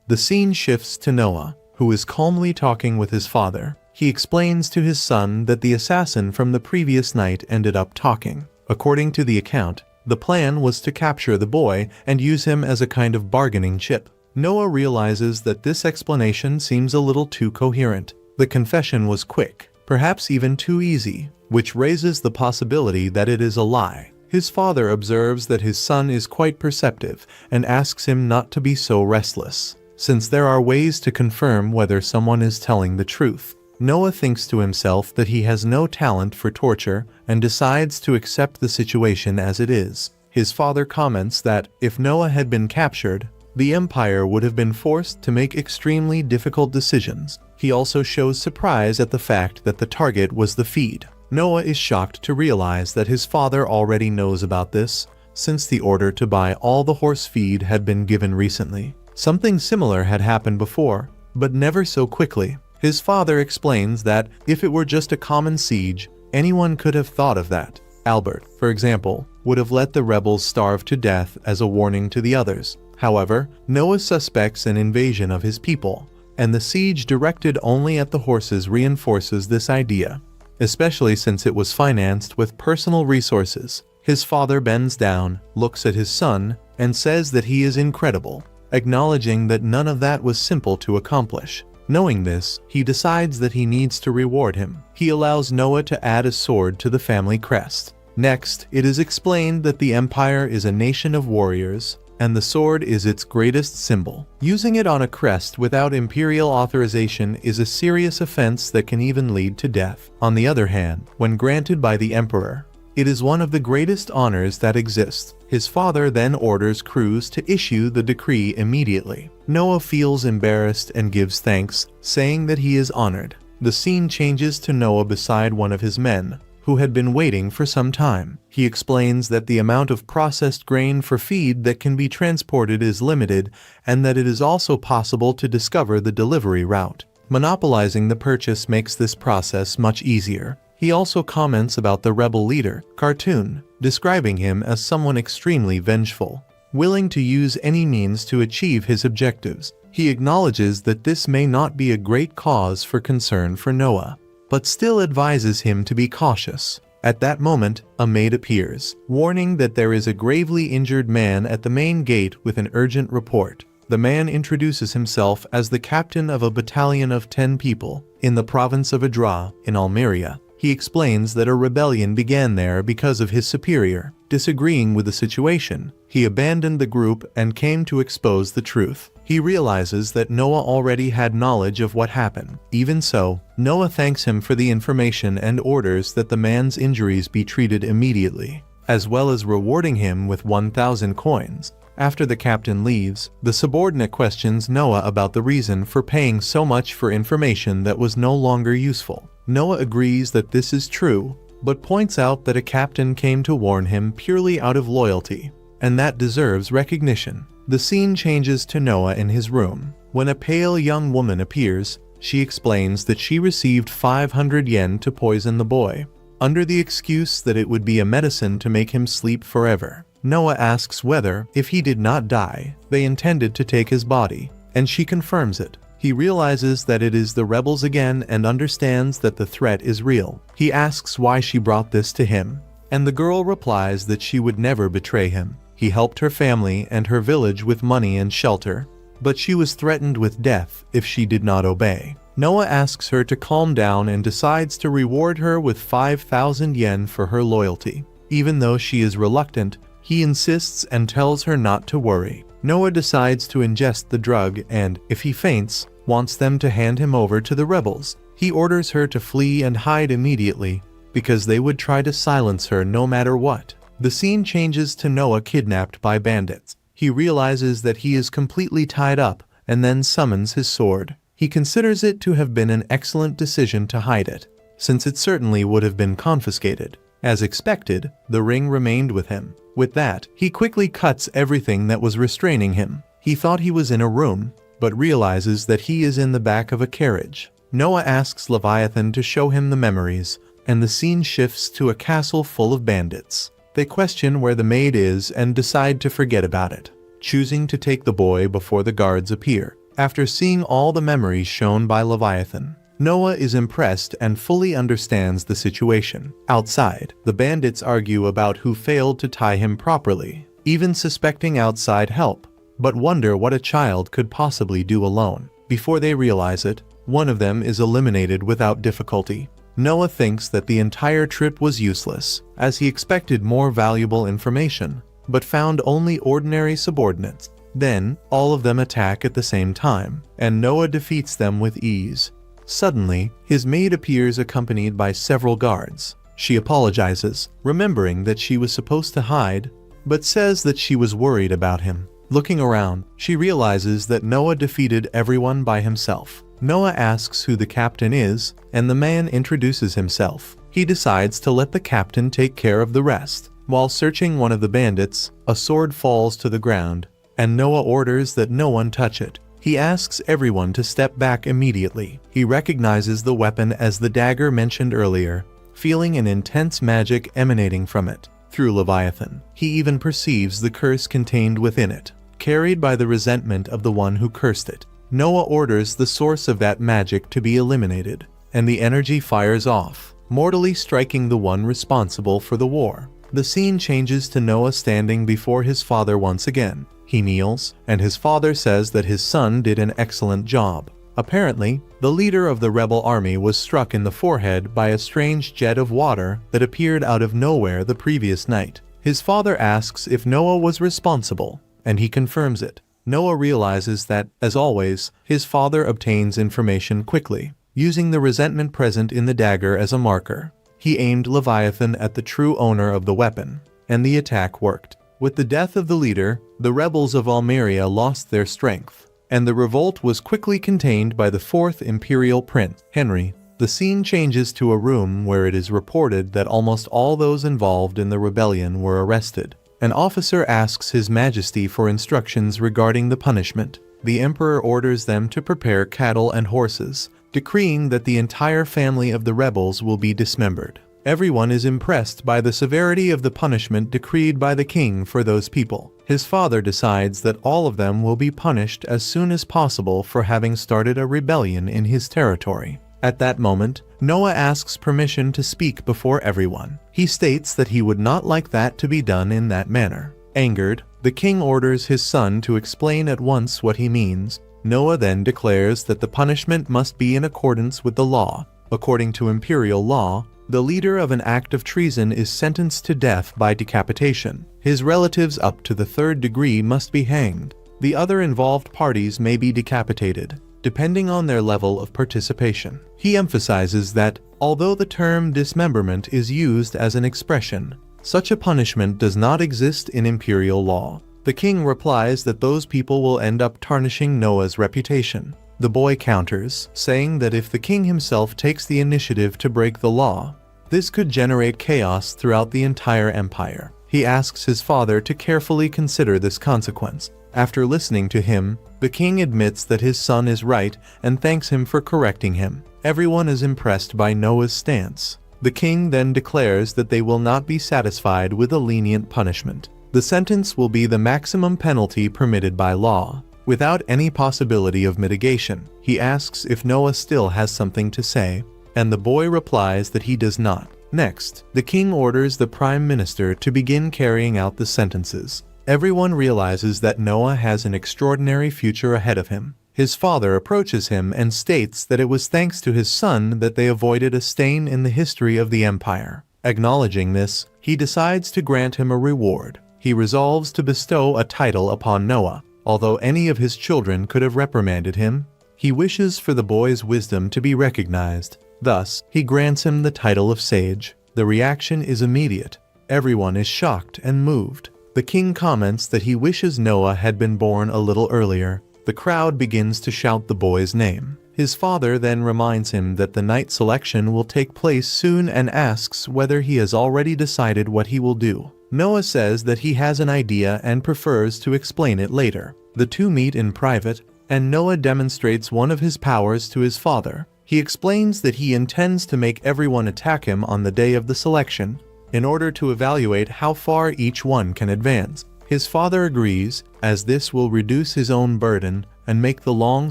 The scene shifts to Noah, who is calmly talking with his father. He explains to his son that the assassin from the previous night ended up talking. According to the account, the plan was to capture the boy and use him as a kind of bargaining chip. Noah realizes that this explanation seems a little too coherent. The confession was quick, perhaps even too easy, which raises the possibility that it is a lie. His father observes that his son is quite perceptive and asks him not to be so restless. since there are ways to confirm whether someone is telling the truth. Noah thinks to himself that he has no talent for torture and decides to accept the situation as it is. His father comments that if Noah had been captured, the Empire would have been forced to make extremely difficult decisions. He also shows surprise at the fact that the target was the feed. Noah is shocked to realize that his father already knows about this, since the order to buy all the horse feed had been given recently. Something similar had happened before, but never so quickly. His father explains that if it were just a common siege, anyone could have thought of that. Albert, for example, would have let the rebels starve to death as a warning to the others. However, Noah suspects an invasion of his people, and the siege directed only at the horses reinforces this idea, especially since it was financed with personal resources. His father bends down, looks at his son, and says that he is incredible, acknowledging that none of that was simple to accomplish. Knowing this, he decides that he needs to reward him. He allows Noah to add a sword to the family crest. Next, it is explained that the Empire is a nation of warriors, and the sword is its greatest symbol. Using it on a crest without imperial authorization is a serious offense that can even lead to death. On the other hand, when granted by the emperor, it is one of the greatest honors that exist. His father then orders crews to issue the decree immediately. Noah feels embarrassed and gives thanks, saying that he is honored. The scene changes to Noah beside one of his men, who had been waiting for some time. He explains that the amount of processed grain for feed that can be transported is limited, and that it is also possible to discover the delivery route. Monopolizing the purchase makes this process much easier. He also comments about the rebel leader, Cartoon, describing him as someone extremely vengeful, willing to use any means to achieve his objectives. He acknowledges that this may not be a great cause for concern for Noah, but still advises him to be cautious. At that moment, a maid appears, warning that there is a gravely injured man at the main gate with an urgent report. The man introduces himself as the captain of a battalion of 10 people in the province of Adra in Almeria. He explains that a rebellion began there because of his superior. Disagreeing with the situation, he abandoned the group and came to expose the truth. He realizes that Noah already had knowledge of what happened. Even so, Noah thanks him for the information and orders that the man's injuries be treated immediately, as well as rewarding him with 1,000 coins. After the captain leaves, the subordinate questions Noah about the reason for paying so much for information that was no longer useful. Noah agrees that this is true, but points out that a captain came to warn him purely out of loyalty, and that deserves recognition. The scene changes to Noah in his room. When a pale young woman appears, she explains that she received 500 yen to poison the boy, under the excuse that it would be a medicine to make him sleep forever. Noah asks whether, if he did not die, they intended to take his body, and she confirms it. He realizes that it is the rebels again and understands that the threat is real. He asks why she brought this to him, and the girl replies that she would never betray him. He helped her family and her village with money and shelter, but she was threatened with death if she did not obey. Noah asks her to calm down and decides to reward her with 5,000 yen for her loyalty. Even though she is reluctant, he insists and tells her not to worry. Noah decides to ingest the drug and, if he faints, wants them to hand him over to the rebels. He orders her to flee and hide immediately, because they would try to silence her no matter what. The scene changes to Noah kidnapped by bandits. He realizes that he is completely tied up and then summons his sword. He considers it to have been an excellent decision to hide it, since it certainly would have been confiscated. As expected, the ring remained with him. With that, he quickly cuts everything that was restraining him. He thought he was in a room, but realizes that he is in the back of a carriage. Noah asks Leviathan to show him the memories, and the scene shifts to a castle full of bandits. They question where the maid is and decide to forget about it, choosing to take the boy before the guards appear. After seeing all the memories shown by Leviathan, Noah is impressed and fully understands the situation. Outside, the bandits argue about who failed to tie him properly, even suspecting outside help, but wonder what a child could possibly do alone. Before they realize it, one of them is eliminated without difficulty. Noah thinks that the entire trip was useless, as he expected more valuable information, but found only ordinary subordinates. Then, all of them attack at the same time, and Noah defeats them with ease. Suddenly, his maid appears accompanied by several guards. She apologizes, remembering that she was supposed to hide, but says that she was worried about him. Looking around, she realizes that Noah defeated everyone by himself. Noah asks who the captain is, and the man introduces himself. He decides to let the captain take care of the rest. While searching one of the bandits, a sword falls to the ground, and Noah orders that no one touch it. He asks everyone to step back immediately. He recognizes the weapon as the dagger mentioned earlier, feeling an intense magic emanating from it. Through Leviathan, he even perceives the curse contained within it, carried by the resentment of the one who cursed it. Noah orders the source of that magic to be eliminated, and the energy fires off, mortally striking the one responsible for the war. The scene changes to Noah standing before his father once again. He kneels, and his father says that his son did an excellent job. Apparently, the leader of the rebel army was struck in the forehead by a strange jet of water that appeared out of nowhere the previous night. His father asks if Noah was responsible, and he confirms it. Noah realizes that, as always, his father obtains information quickly, using the resentment present in the dagger as a marker. He aimed Leviathan at the true owner of the weapon, and the attack worked. With the death of the leader, the rebels of Umare lost their strength, and the revolt was quickly contained by the fourth imperial prince, Henry. The scene changes to a room where it is reported that almost all those involved in the rebellion were arrested. An officer asks His Majesty for instructions regarding the punishment. The emperor orders them to prepare cattle and horses, decreeing that the entire family of the rebels will be dismembered. Everyone is impressed by the severity of the punishment decreed by the king for those people. His father decides that all of them will be punished as soon as possible for having started a rebellion in his territory. At that moment, Noah asks permission to speak before everyone. He states that he would not like that to be done in that manner. Angered, the king orders his son to explain at once what he means. Noah then declares that the punishment must be in accordance with the law. According to imperial law, the leader of an act of treason is sentenced to death by decapitation. His relatives up to the third degree must be hanged. The other involved parties may be decapitated, depending on their level of participation. He emphasizes that, although the term dismemberment is used as an expression, such a punishment does not exist in imperial law. The king replies that those people will end up tarnishing Noah's reputation. The boy counters, saying that if the king himself takes the initiative to break the law, this could generate chaos throughout the entire empire. He asks his father to carefully consider this consequence. After listening to him, the king admits that his son is right and thanks him for correcting him. Everyone is impressed by Noah's stance. The king then declares that they will not be satisfied with a lenient punishment. The sentence will be the maximum penalty permitted by law, without any possibility of mitigation. He asks if Noah still has something to say, and the boy replies that he does not. Next, the king orders the prime minister to begin carrying out the sentences. Everyone realizes that Noah has an extraordinary future ahead of him. His father approaches him and states that it was thanks to his son that they avoided a stain in the history of the empire. Acknowledging this, he decides to grant him a reward. He resolves to bestow a title upon Noah. Although any of his children could have reprimanded him, he wishes for the boy's wisdom to be recognized. Thus, he grants him the title of sage. The reaction is immediate. Everyone is shocked and moved. The king comments that he wishes Noah had been born a little earlier. The crowd begins to shout the boy's name. His father then reminds him that the night selection will take place soon and asks whether he has already decided what he will do. Noah says that he has an idea and prefers to explain it later. The two meet in private, and Noah demonstrates one of his powers to his father. He explains that he intends to make everyone attack him on the day of the selection, in order to evaluate how far each one can advance. His father agrees, as this will reduce his own burden and make the long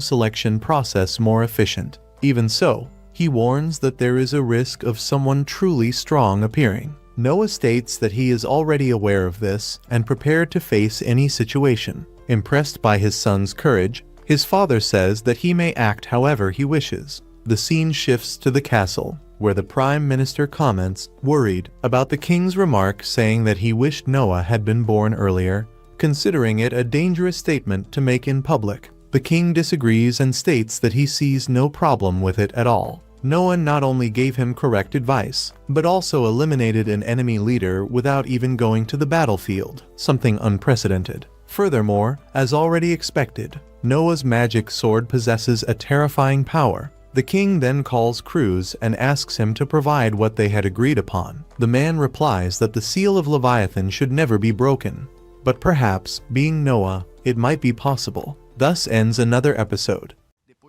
selection process more efficient. Even so, he warns that there is a risk of someone truly strong appearing. Noah states that he is already aware of this and prepared to face any situation. Impressed by his son's courage, his father says that he may act however he wishes. The scene shifts to the castle, where the prime minister comments, worried, about the king's remark saying that he wished Noah had been born earlier. considering it a dangerous statement to make in public. The king disagrees and states that he sees no problem with it at all. Noah not only gave him correct advice, but also eliminated an enemy leader without even going to the battlefield, something unprecedented. Furthermore, as already expected, Noah's magic sword possesses a terrifying power. The king then calls Cruz and asks him to provide what they had agreed upon. The man replies that the seal of Leviathan should never be broken, but perhaps, being Noah, it might be possible. Thus ends another episode.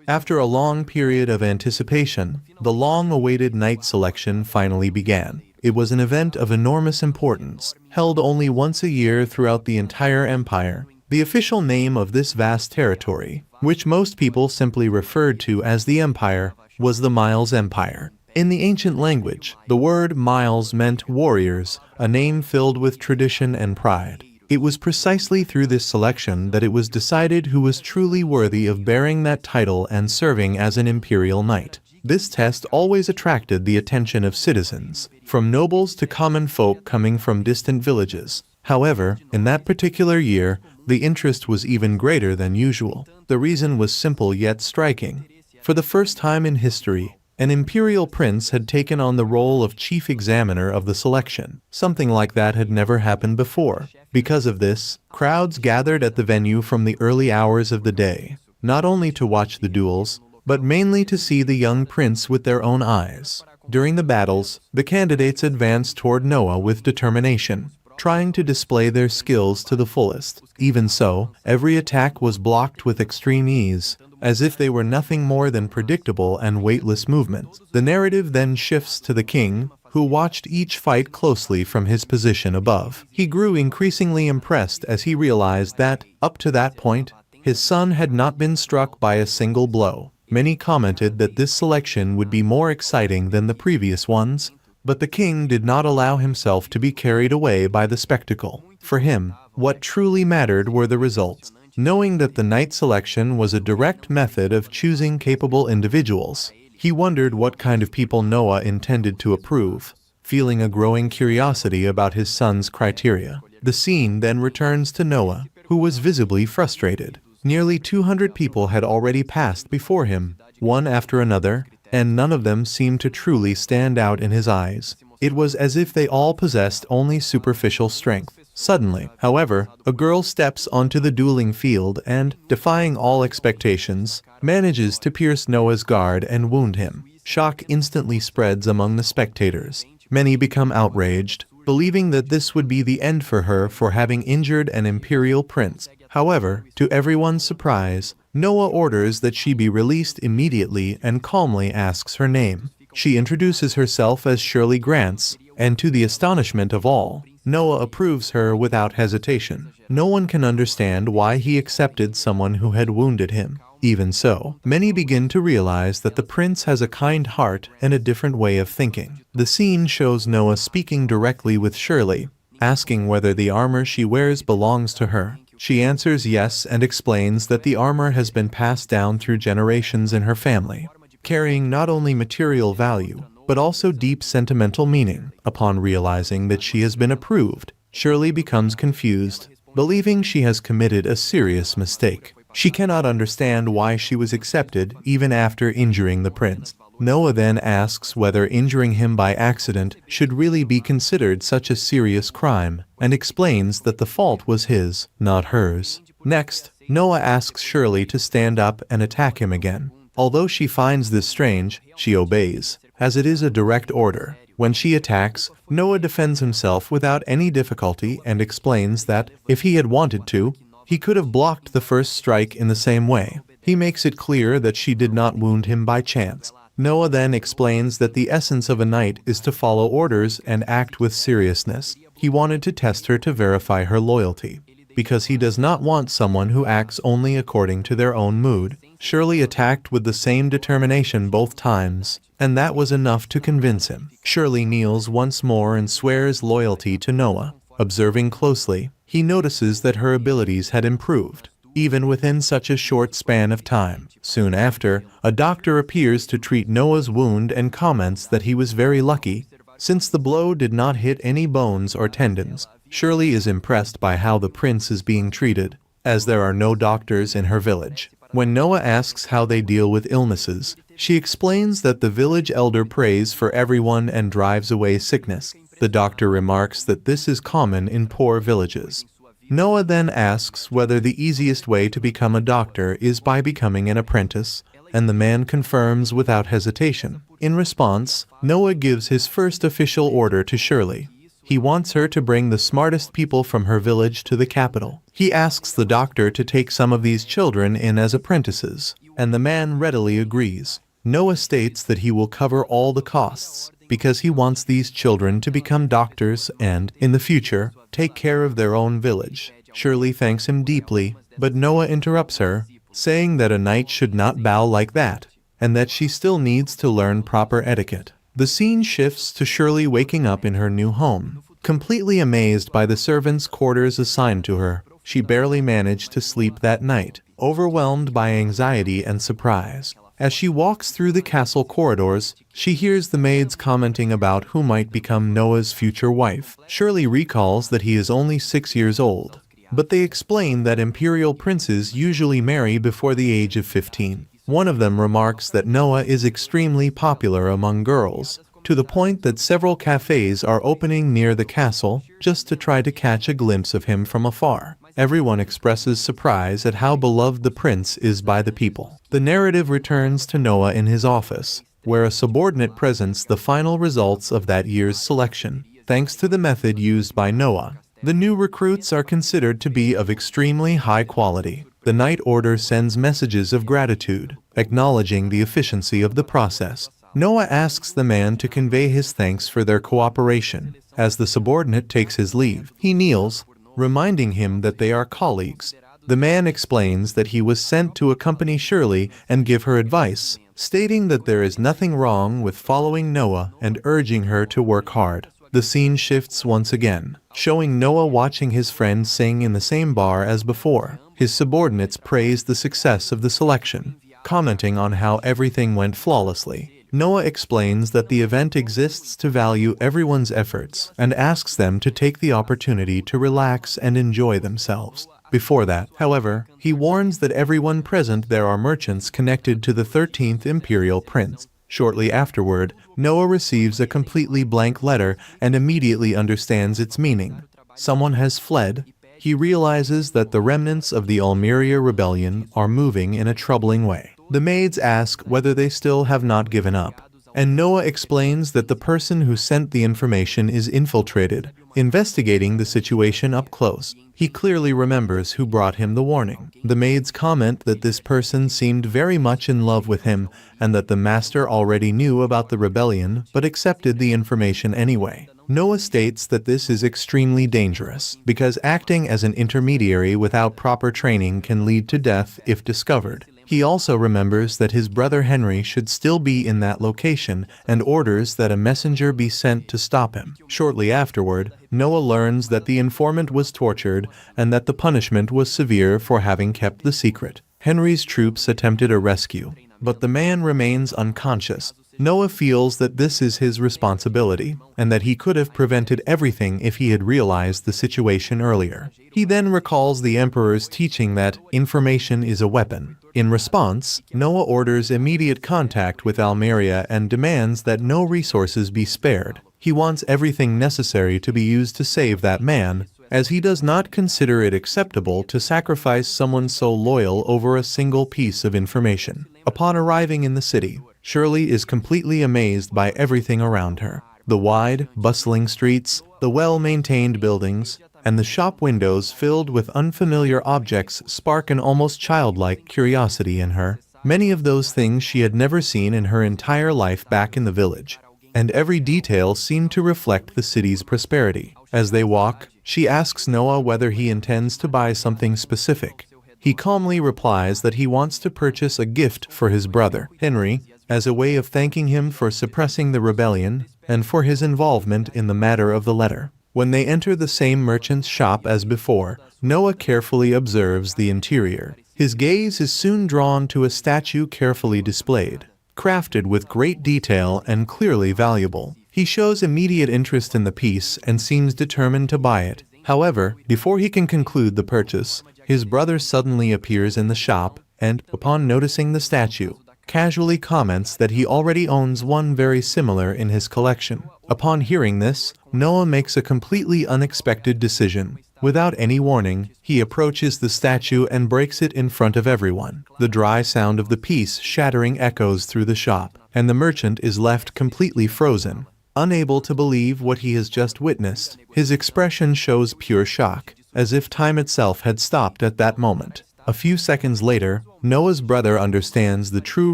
After a long period of anticipation, the long-awaited night selection finally began. It was an event of enormous importance, held only once a year throughout the entire empire. The official name of this vast territory, which most people simply referred to as the Empire, was the Miles Empire. In the ancient language, the word Miles meant warriors, a name filled with tradition and pride. It was precisely through this selection that it was decided who was truly worthy of bearing that title and serving as an imperial knight. This test always attracted the attention of citizens, from nobles to common folk coming from distant villages. However, in that particular year, the interest was even greater than usual. The reason was simple yet striking. For the first time in history, an imperial prince had taken on the role of chief examiner of the selection. Something like that had never happened before. Because of this, crowds gathered at the venue from the early hours of the day, not only to watch the duels, but mainly to see the young prince with their own eyes. During the battles, the candidates advanced toward Noah with determination, trying to display their skills to the fullest. Even so, every attack was blocked with extreme ease, as if they were nothing more than predictable and weightless movements. The narrative then shifts to the king, who watched each fight closely from his position above. He grew increasingly impressed as he realized that, up to that point, his son had not been struck by a single blow. Many commented that this selection would be more exciting than the previous ones, but the king did not allow himself to be carried away by the spectacle. For him, what truly mattered were the results. Knowing that the knight selection was a direct method of choosing capable individuals, he wondered what kind of people Noah intended to approve, feeling a growing curiosity about his son's criteria. The scene then returns to Noah, who was visibly frustrated. Nearly 200 people had already passed before him, one after another, and none of them seemed to truly stand out in his eyes. It was as if they all possessed only superficial strength. Suddenly, however, a girl steps onto the dueling field and, defying all expectations, manages to pierce Noah's guard and wound him. Shock instantly spreads among the spectators. Many become outraged, believing that this would be the end for her for having injured an imperial prince. However, to everyone's surprise, Noah orders that she be released immediately and calmly asks her name. She introduces herself as Shirley Grants, and to the astonishment of all, Noah approves her without hesitation. No one can understand why he accepted someone who had wounded him. Even so, many begin to realize that the prince has a kind heart and a different way of thinking. The scene shows Noah speaking directly with Shirley, asking whether the armor she wears belongs to her. She answers yes and explains that the armor has been passed down through generations in her family, carrying not only material value, but also deep sentimental meaning. Upon realizing that she has been approved, Shirley becomes confused, believing she has committed a serious mistake. She cannot understand why she was accepted even after injuring the prince. Noah then asks whether injuring him by accident should really be considered such a serious crime, and explains that the fault was his, not hers. Next, Noah asks Shirley to stand up and attack him again. Although she finds this strange, she obeys, as it is a direct order. When she attacks, Noah defends himself without any difficulty and explains that, if he had wanted to, he could have blocked the first strike in the same way. He makes it clear that she did not wound him by chance. Noah then explains that the essence of a knight is to follow orders and act with seriousness. He wanted to test her to verify her loyalty, because he does not want someone who acts only according to their own mood. Shirley attacked with the same determination both times, and that was enough to convince him. Shirley kneels once more and swears loyalty to Noah. Observing closely, he notices that her abilities had improved, even within such a short span of time. Soon after, a doctor appears to treat Noah's wound and comments that he was very lucky, Since the blow did not hit any bones or tendons, Shirley is impressed by how the prince is being treated, as there are no doctors in her village. When Noah asks how they deal with illnesses, she explains that the village elder prays for everyone and drives away sickness. The doctor remarks that this is common in poor villages. Noah then asks whether the easiest way to become a doctor is by becoming an apprentice, and the man confirms without hesitation. In response, Noah gives his first official order to Shirley. He wants her to bring the smartest people from her village to the capital. He asks the doctor to take some of these children in as apprentices, and the man readily agrees. Noah states that he will cover all the costs, because he wants these children to become doctors and, in the future, take care of their own village. Shirley thanks him deeply, but Noah interrupts her, saying that a knight should not bow like that, and that she still needs to learn proper etiquette. The scene shifts to Shirley waking up in her new home. Completely amazed by the servants' quarters assigned to her, she barely managed to sleep that night, overwhelmed by anxiety and surprise. As she walks through the castle corridors, she hears the maids commenting about who might become Noah's future wife. Shirley recalls that he is only 6 years old, but they explain that imperial princes usually marry before the age of 15. One of them remarks that Noah is extremely popular among girls, to the point that several cafes are opening near the castle just to try to catch a glimpse of him from afar. Everyone expresses surprise at how beloved the prince is by the people. The narrative returns to Noah in his office, where a subordinate presents the final results of that year's selection. Thanks to the method used by Noah, the new recruits are considered to be of extremely high quality. The Knight Order sends messages of gratitude, acknowledging the efficiency of the process. Noah asks the man to convey his thanks for their cooperation. As the subordinate takes his leave, he kneels, reminding him that they are colleagues. The man explains that he was sent to accompany Shirley and give her advice, stating that there is nothing wrong with following Noah and urging her to work hard. The scene shifts once again, showing Noah watching his friend sing in the same bar as before. His subordinates praise the success of the selection, commenting on how everything went flawlessly. Noah explains that the event exists to value everyone's efforts and asks them to take the opportunity to relax and enjoy themselves. Before that, however, he warns that everyone present there are merchants connected to the 13th Imperial Prince. Shortly afterward, Noah receives a completely blank letter and immediately understands its meaning. Someone has fled. He realizes that the remnants of the Umare rebellion are moving in a troubling way. The maids ask whether they still have not given up, and Noah explains that the person who sent the information is infiltrated, investigating the situation up close. He clearly remembers who brought him the warning. The maids comment that this person seemed very much in love with him and that the master already knew about the rebellion but accepted the information anyway. Noah states that this is extremely dangerous because acting as an intermediary without proper training can lead to death if discovered. He also remembers that his brother Henry should still be in that location and orders that a messenger be sent to stop him. Shortly afterward, Noah learns that the informant was tortured and that the punishment was severe for having kept the secret. Henry's troops attempted a rescue, but the man remains unconscious. Noah feels that this is his responsibility, and that he could have prevented everything if he had realized the situation earlier. He then recalls the Emperor's teaching that information is a weapon. In response, Noah orders immediate contact with Almeria and demands that no resources be spared. He wants everything necessary to be used to save that man, as he does not consider it acceptable to sacrifice someone so loyal over a single piece of information. Upon arriving in the city, Shirley is completely amazed by everything around her. The wide, bustling streets, the well-maintained buildings, and the shop windows filled with unfamiliar objects spark an almost childlike curiosity in her. Many of those things she had never seen in her entire life back in the village, and every detail seemed to reflect the city's prosperity. As they walk, she asks Noah whether he intends to buy something specific. He calmly replies that he wants to purchase a gift for his brother, Henry, as a way of thanking him for suppressing the rebellion and for his involvement in the matter of the letter. When they enter the same merchant's shop as before, Noah carefully observes the interior. His gaze is soon drawn to a statue carefully displayed, crafted with great detail and clearly valuable. He shows immediate interest in the piece and seems determined to buy it. However, before he can conclude the purchase, his brother suddenly appears in the shop and, upon noticing the statue, casually comments that he already owns one very similar in his collection. Upon hearing this, Noah makes a completely unexpected decision. Without any warning, he approaches the statue and breaks it in front of everyone. The dry sound of the piece shattering echoes through the shop, and the merchant is left completely frozen, unable to believe what he has just witnessed. His expression shows pure shock, as if time itself had stopped at that moment. A few seconds later, Noah's brother understands the true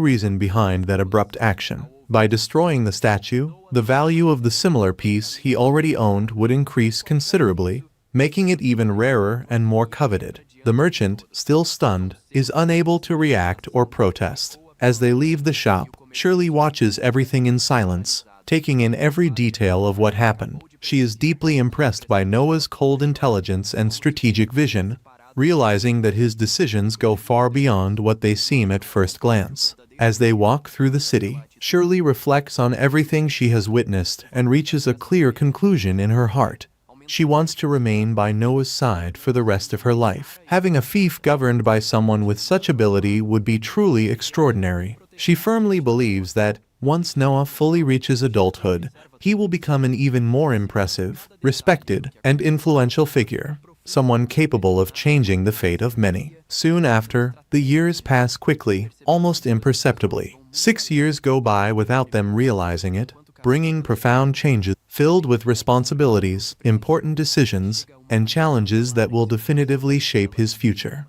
reason behind that abrupt action. By destroying the statue, the value of the similar piece he already owned would increase considerably, making it even rarer and more coveted. The merchant, still stunned, is unable to react or protest. As they leave the shop, Shirley watches everything in silence, taking in every detail of what happened. She is deeply impressed by Noah's cold intelligence and strategic vision, realizing that his decisions go far beyond what they seem at first glance. As they walk through the city, Shirley reflects on everything she has witnessed and reaches a clear conclusion in her heart. She wants to remain by Noah's side for the rest of her life. Having a fief governed by someone with such ability would be truly extraordinary. She firmly believes that, once Noah fully reaches adulthood, he will become an even more impressive, respected, and influential figure, someone capable of changing the fate of many. Soon after, the years pass quickly, almost imperceptibly. 6 years go by without them realizing it, bringing profound changes, filled with responsibilities, important decisions, and challenges that will definitively shape his future.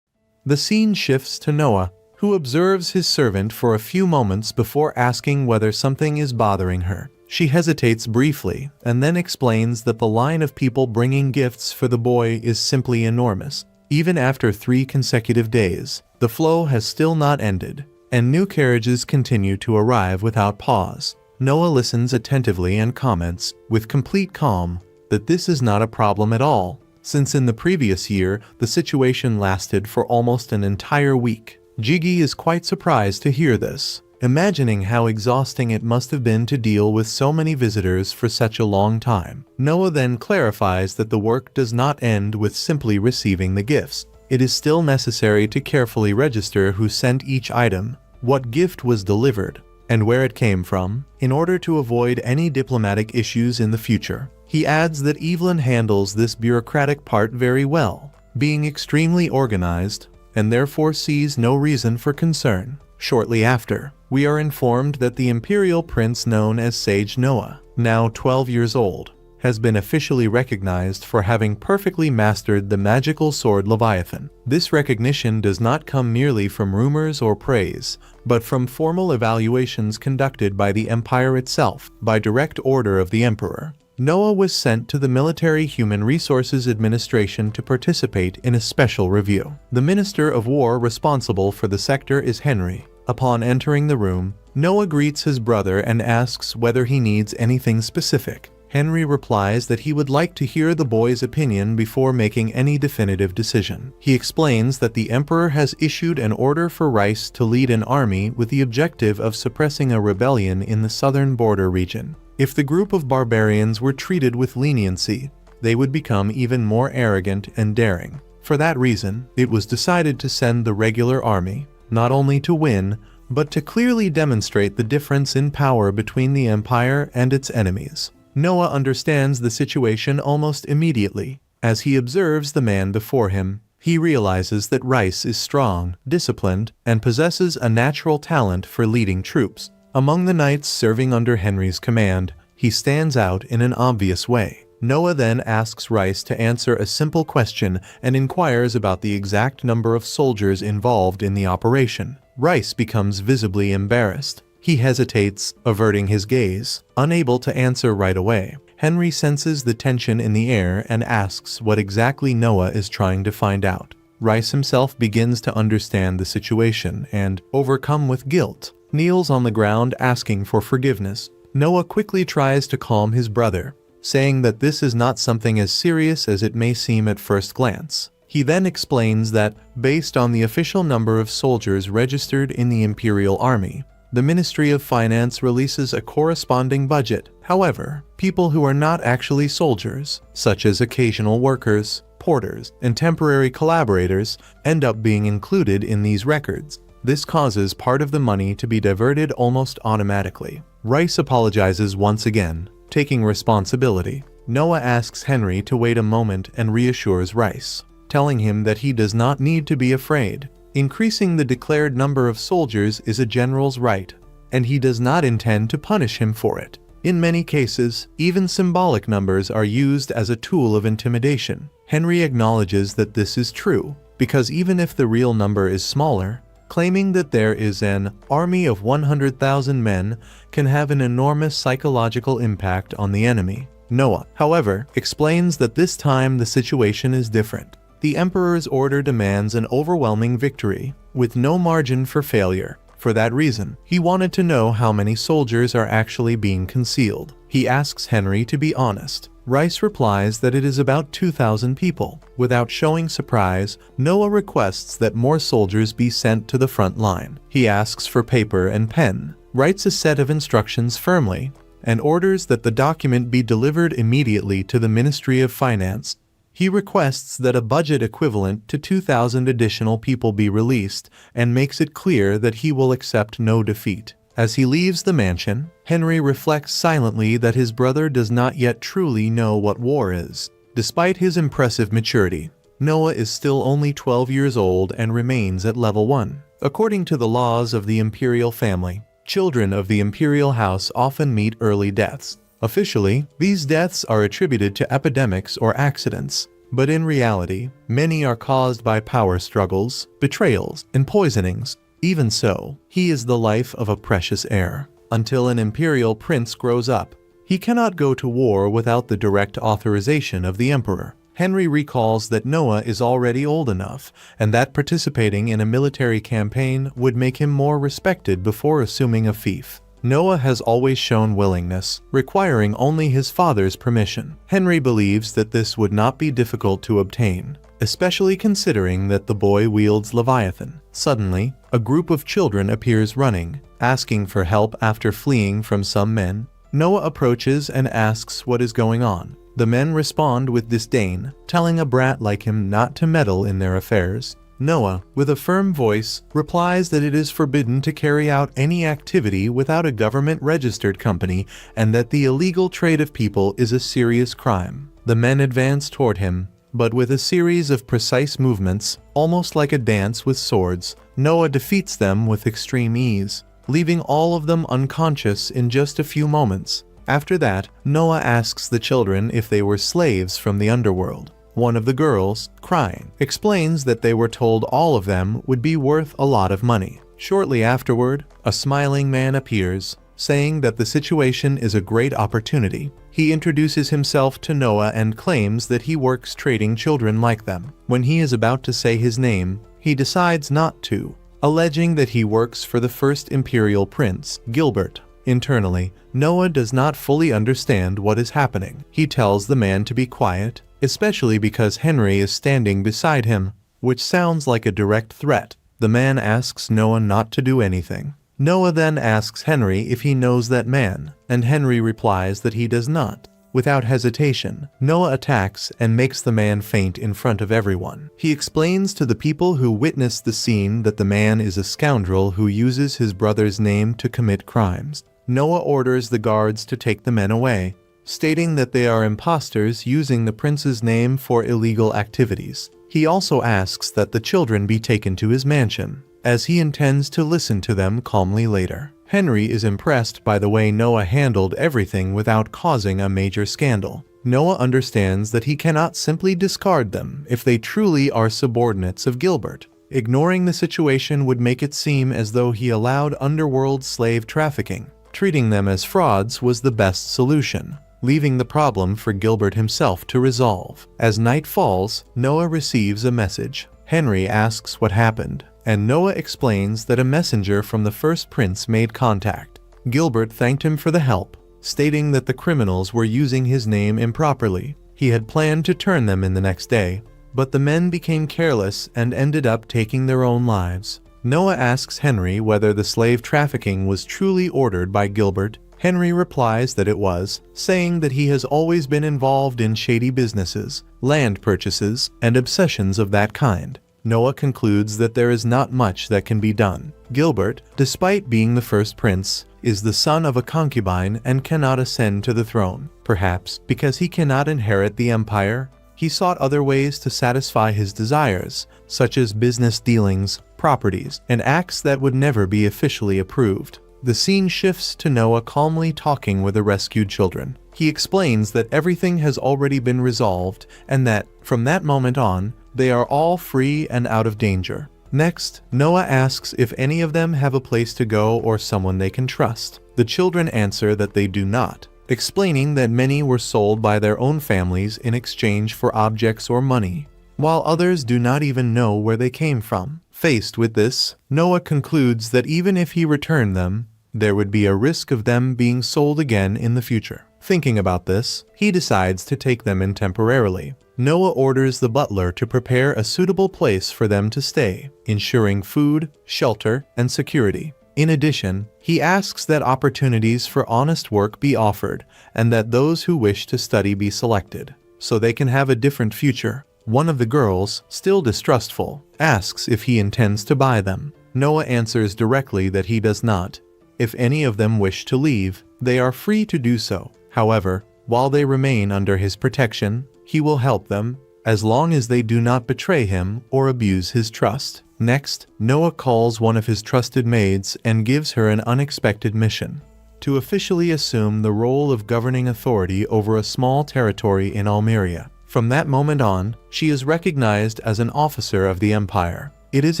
The scene shifts to Noah, who observes his servant for a few moments before asking whether something is bothering her. She hesitates briefly and then explains that the line of people bringing gifts for the boy is simply enormous. Even after 3 consecutive days, the flow has still not ended, and new carriages continue to arrive without pause. Noah listens attentively and comments, with complete calm, that this is not a problem at all, since in the previous year the situation lasted for almost an entire week. Jiggy is quite surprised to hear this, imagining how exhausting it must have been to deal with so many visitors for such a long time. Noah then clarifies that the work does not end with simply receiving the gifts. It is still necessary to carefully register who sent each item, what gift was delivered, and where it came from, in order to avoid any diplomatic issues in the future. He adds that Evelyn handles this bureaucratic part very well, being extremely organized, and therefore sees no reason for concern. Shortly after, we are informed that the imperial prince known as Sage Noah, now 12 years old, has been officially recognized for having perfectly mastered the magical sword Leviathan. This recognition does not come merely from rumors or praise, but from formal evaluations conducted by the empire itself. By direct order of the emperor, Noah was sent to the Military Human Resources Administration to participate in a special review. The Minister of War responsible for the sector is Henry. Upon entering the room, Noah greets his brother and asks whether he needs anything specific. Henry replies that he would like to hear the boy's opinion before making any definitive decision. He explains that the emperor has issued an order for Rice to lead an army with the objective of suppressing a rebellion in the southern border region. If the group of barbarians were treated with leniency, they would become even more arrogant and daring. For that reason, it was decided to send the regular army, not only to win, but to clearly demonstrate the difference in power between the empire and its enemies. Noah understands the situation almost immediately. As he observes the man before him, he realizes that Rice is strong, disciplined, and possesses a natural talent for leading troops. Among the knights serving under Henry's command, he stands out in an obvious way. Noah then asks Rice to answer a simple question and inquires about the exact number of soldiers involved in the operation. Rice becomes visibly embarrassed. He hesitates, averting his gaze, unable to answer right away. Henry senses the tension in the air and asks what exactly Noah is trying to find out. Rice himself begins to understand the situation and, overcome with guilt, kneels on the ground asking for forgiveness. Noah quickly tries to calm his brother, saying that this is not something as serious as it may seem at first glance. He then explains that, based on the official number of soldiers registered in the imperial army, the Ministry of Finance releases a corresponding budget. However, people who are not actually soldiers, such as occasional workers, porters, and temporary collaborators, end up being included in these records. This causes part of the money to be diverted almost automatically. Rice apologizes once again, taking responsibility. Noah asks Henry to wait a moment and reassures Rice, telling him that he does not need to be afraid. Increasing the declared number of soldiers is a general's right, and he does not intend to punish him for it. In many cases, even symbolic numbers are used as a tool of intimidation. Henry acknowledges that this is true, because even if the real number is smaller, claiming that there is an army of 100,000 men can have an enormous psychological impact on the enemy. Noah, however, explains that this time the situation is different. The emperor's order demands an overwhelming victory, with no margin for failure. For that reason, he wanted to know how many soldiers are actually being concealed. He asks Henry to be honest. Rice replies that it is about 2,000 people. Without showing surprise, Noah requests that more soldiers be sent to the front line. He asks for paper and pen, writes a set of instructions firmly, and orders that the document be delivered immediately to the Ministry of Finance. He requests that a budget equivalent to 2,000 additional people be released and makes it clear that he will accept no defeat. As he leaves the mansion, Henry reflects silently that his brother does not yet truly know what war is. Despite his impressive maturity, Noah is still only 12 years old and remains at level 1. According to the laws of the imperial family, children of the imperial house often meet early deaths. Officially, these deaths are attributed to epidemics or accidents, but in reality, many are caused by power struggles, betrayals, and poisonings. Even so, he is the life of a precious heir. Until an imperial prince grows up, he cannot go to war without the direct authorization of the emperor. Henry recalls that Noah is already old enough, and that participating in a military campaign would make him more respected before assuming a fief. Noah has always shown willingness, requiring only his father's permission. Henry believes that this would not be difficult to obtain, especially considering that the boy wields Leviathan. Suddenly, a group of children appears running, asking for help after fleeing from some men. Noah approaches and asks what is going on. The men respond with disdain, telling a brat like him not to meddle in their affairs. Noah, with a firm voice, replies that it is forbidden to carry out any activity without a government-registered company and that the illegal trade of people is a serious crime. The men advance toward him, but with a series of precise movements, almost like a dance with swords, Noah defeats them with extreme ease, leaving all of them unconscious in just a few moments. After that, Noah asks the children if they were slaves from the underworld. One of the girls, crying, explains that they were told all of them would be worth a lot of money. Shortly afterward, a smiling man appears, saying that the situation is a great opportunity. He introduces himself to Noah and claims that he works trading children like them. When he is about to say his name, he decides not to, alleging that he works for the first imperial prince, Gilbert. Internally, Noah does not fully understand what is happening. He tells the man to be quiet, especially because Henry is standing beside him, which sounds like a direct threat. The man asks Noah not to do anything. Noah then asks Henry if he knows that man, and Henry replies that he does not. Without hesitation, Noah attacks and makes the man faint in front of everyone. He explains to the people who witness the scene that the man is a scoundrel who uses his brother's name to commit crimes. Noah orders the guards to take the men away, stating that they are imposters using the prince's name for illegal activities. He also asks that the children be taken to his mansion, as he intends to listen to them calmly later. Henry is impressed by the way Noah handled everything without causing a major scandal. Noah understands that he cannot simply discard them if they truly are subordinates of Gilbert. Ignoring the situation would make it seem as though he allowed underworld slave trafficking. Treating them as frauds was the best solution, leaving the problem for Gilbert himself to resolve. As night falls, Noah receives a message. Henry asks what happened, and Noah explains that a messenger from the first prince made contact. Gilbert thanked him for the help, stating that the criminals were using his name improperly. He had planned to turn them in the next day, but the men became careless and ended up taking their own lives. Noah asks Henry whether the slave trafficking was truly ordered by Gilbert. Henry replies that it was, saying that he has always been involved in shady businesses, land purchases, and obsessions of that kind. Noah concludes that there is not much that can be done. Gilbert, despite being the first prince, is the son of a concubine and cannot ascend to the throne. Perhaps because he cannot inherit the empire, he sought other ways to satisfy his desires, such as business dealings, properties, and acts that would never be officially approved. The scene shifts to Noah calmly talking with the rescued children. He explains that everything has already been resolved and that, from that moment on, they are all free and out of danger. Next, Noah asks if any of them have a place to go or someone they can trust. The children answer that they do not, explaining that many were sold by their own families in exchange for objects or money, while others do not even know where they came from. Faced with this, Noah concludes that even if he returned them, there would be a risk of them being sold again in the future. Thinking about this, he decides to take them in temporarily. Noah orders the butler to prepare a suitable place for them to stay, ensuring food, shelter, and security. In addition, he asks that opportunities for honest work be offered and that those who wish to study be selected, so they can have a different future. One of the girls, still distrustful, asks if he intends to buy them. Noah answers directly that he does not. If any of them wish to leave, they are free to do so. However, while they remain under his protection, he will help them, as long as they do not betray him or abuse his trust. Next, Noah calls one of his trusted maids and gives her an unexpected mission: to officially assume the role of governing authority over a small territory in Almeria. From that moment on, she is recognized as an officer of the empire. It is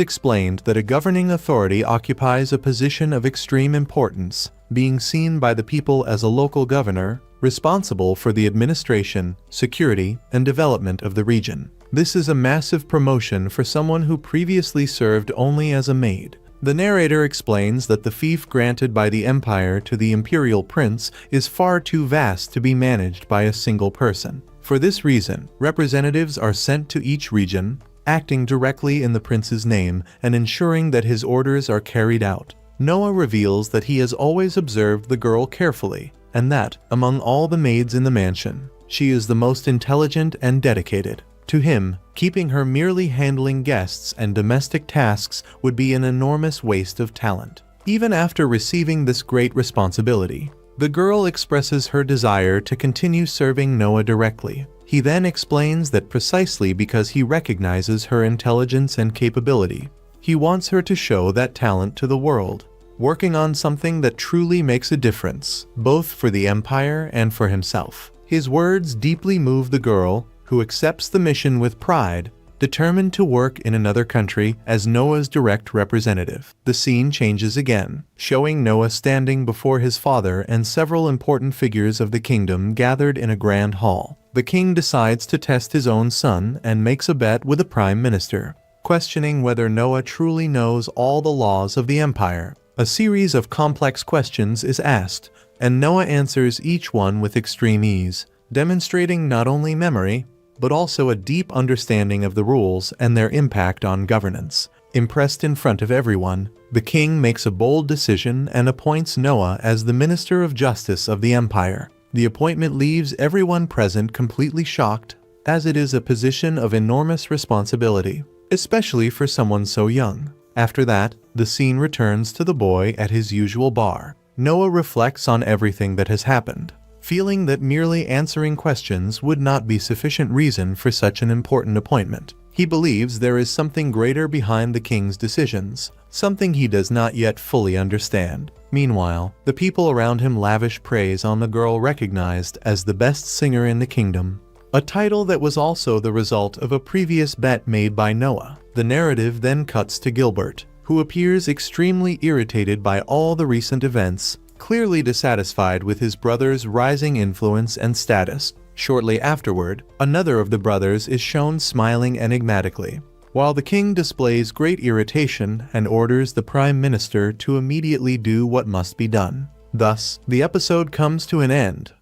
explained that a governing authority occupies a position of extreme importance, being seen by the people as a local governor, responsible for the administration, security, and development of the region. This is a massive promotion for someone who previously served only as a maid. The narrator explains that the fief granted by the empire to the imperial prince is far too vast to be managed by a single person. For this reason, representatives are sent to each region, acting directly in the prince's name and ensuring that his orders are carried out. Noah reveals that he has always observed the girl carefully, and that, among all the maids in the mansion, she is the most intelligent and dedicated. To him, keeping her merely handling guests and domestic tasks would be an enormous waste of talent. Even after receiving this great responsibility, the girl expresses her desire to continue serving Noah directly. He then explains that precisely because he recognizes her intelligence and capability, he wants her to show that talent to the world, working on something that truly makes a difference, both for the empire and for himself. His words deeply move the girl, who accepts the mission with pride, determined to work in another country as Noah's direct representative. The scene changes again, showing Noah standing before his father and several important figures of the kingdom gathered in a grand hall. The king decides to test his own son and makes a bet with the prime minister, questioning whether Noah truly knows all the laws of the empire. A series of complex questions is asked, and Noah answers each one with extreme ease, demonstrating not only memory, but also a deep understanding of the rules and their impact on governance. Impressed in front of everyone, the king makes a bold decision and appoints Noah as the Minister of Justice of the empire. The appointment leaves everyone present completely shocked, as it is a position of enormous responsibility, especially for someone so young. After that, the scene returns to the boy at his usual bar. Noah reflects on everything that has happened, feeling that merely answering questions would not be sufficient reason for such an important appointment. He believes there is something greater behind the king's decisions, something he does not yet fully understand. Meanwhile, the people around him lavish praise on the girl recognized as the best singer in the kingdom, a title that was also the result of a previous bet made by Noah. The narrative then cuts to Gilbert, who appears extremely irritated by all the recent events, clearly dissatisfied with his brother's rising influence and status. Shortly afterward, another of the brothers is shown smiling enigmatically, while the king displays great irritation and orders the prime minister to immediately do what must be done. Thus, the episode comes to an end.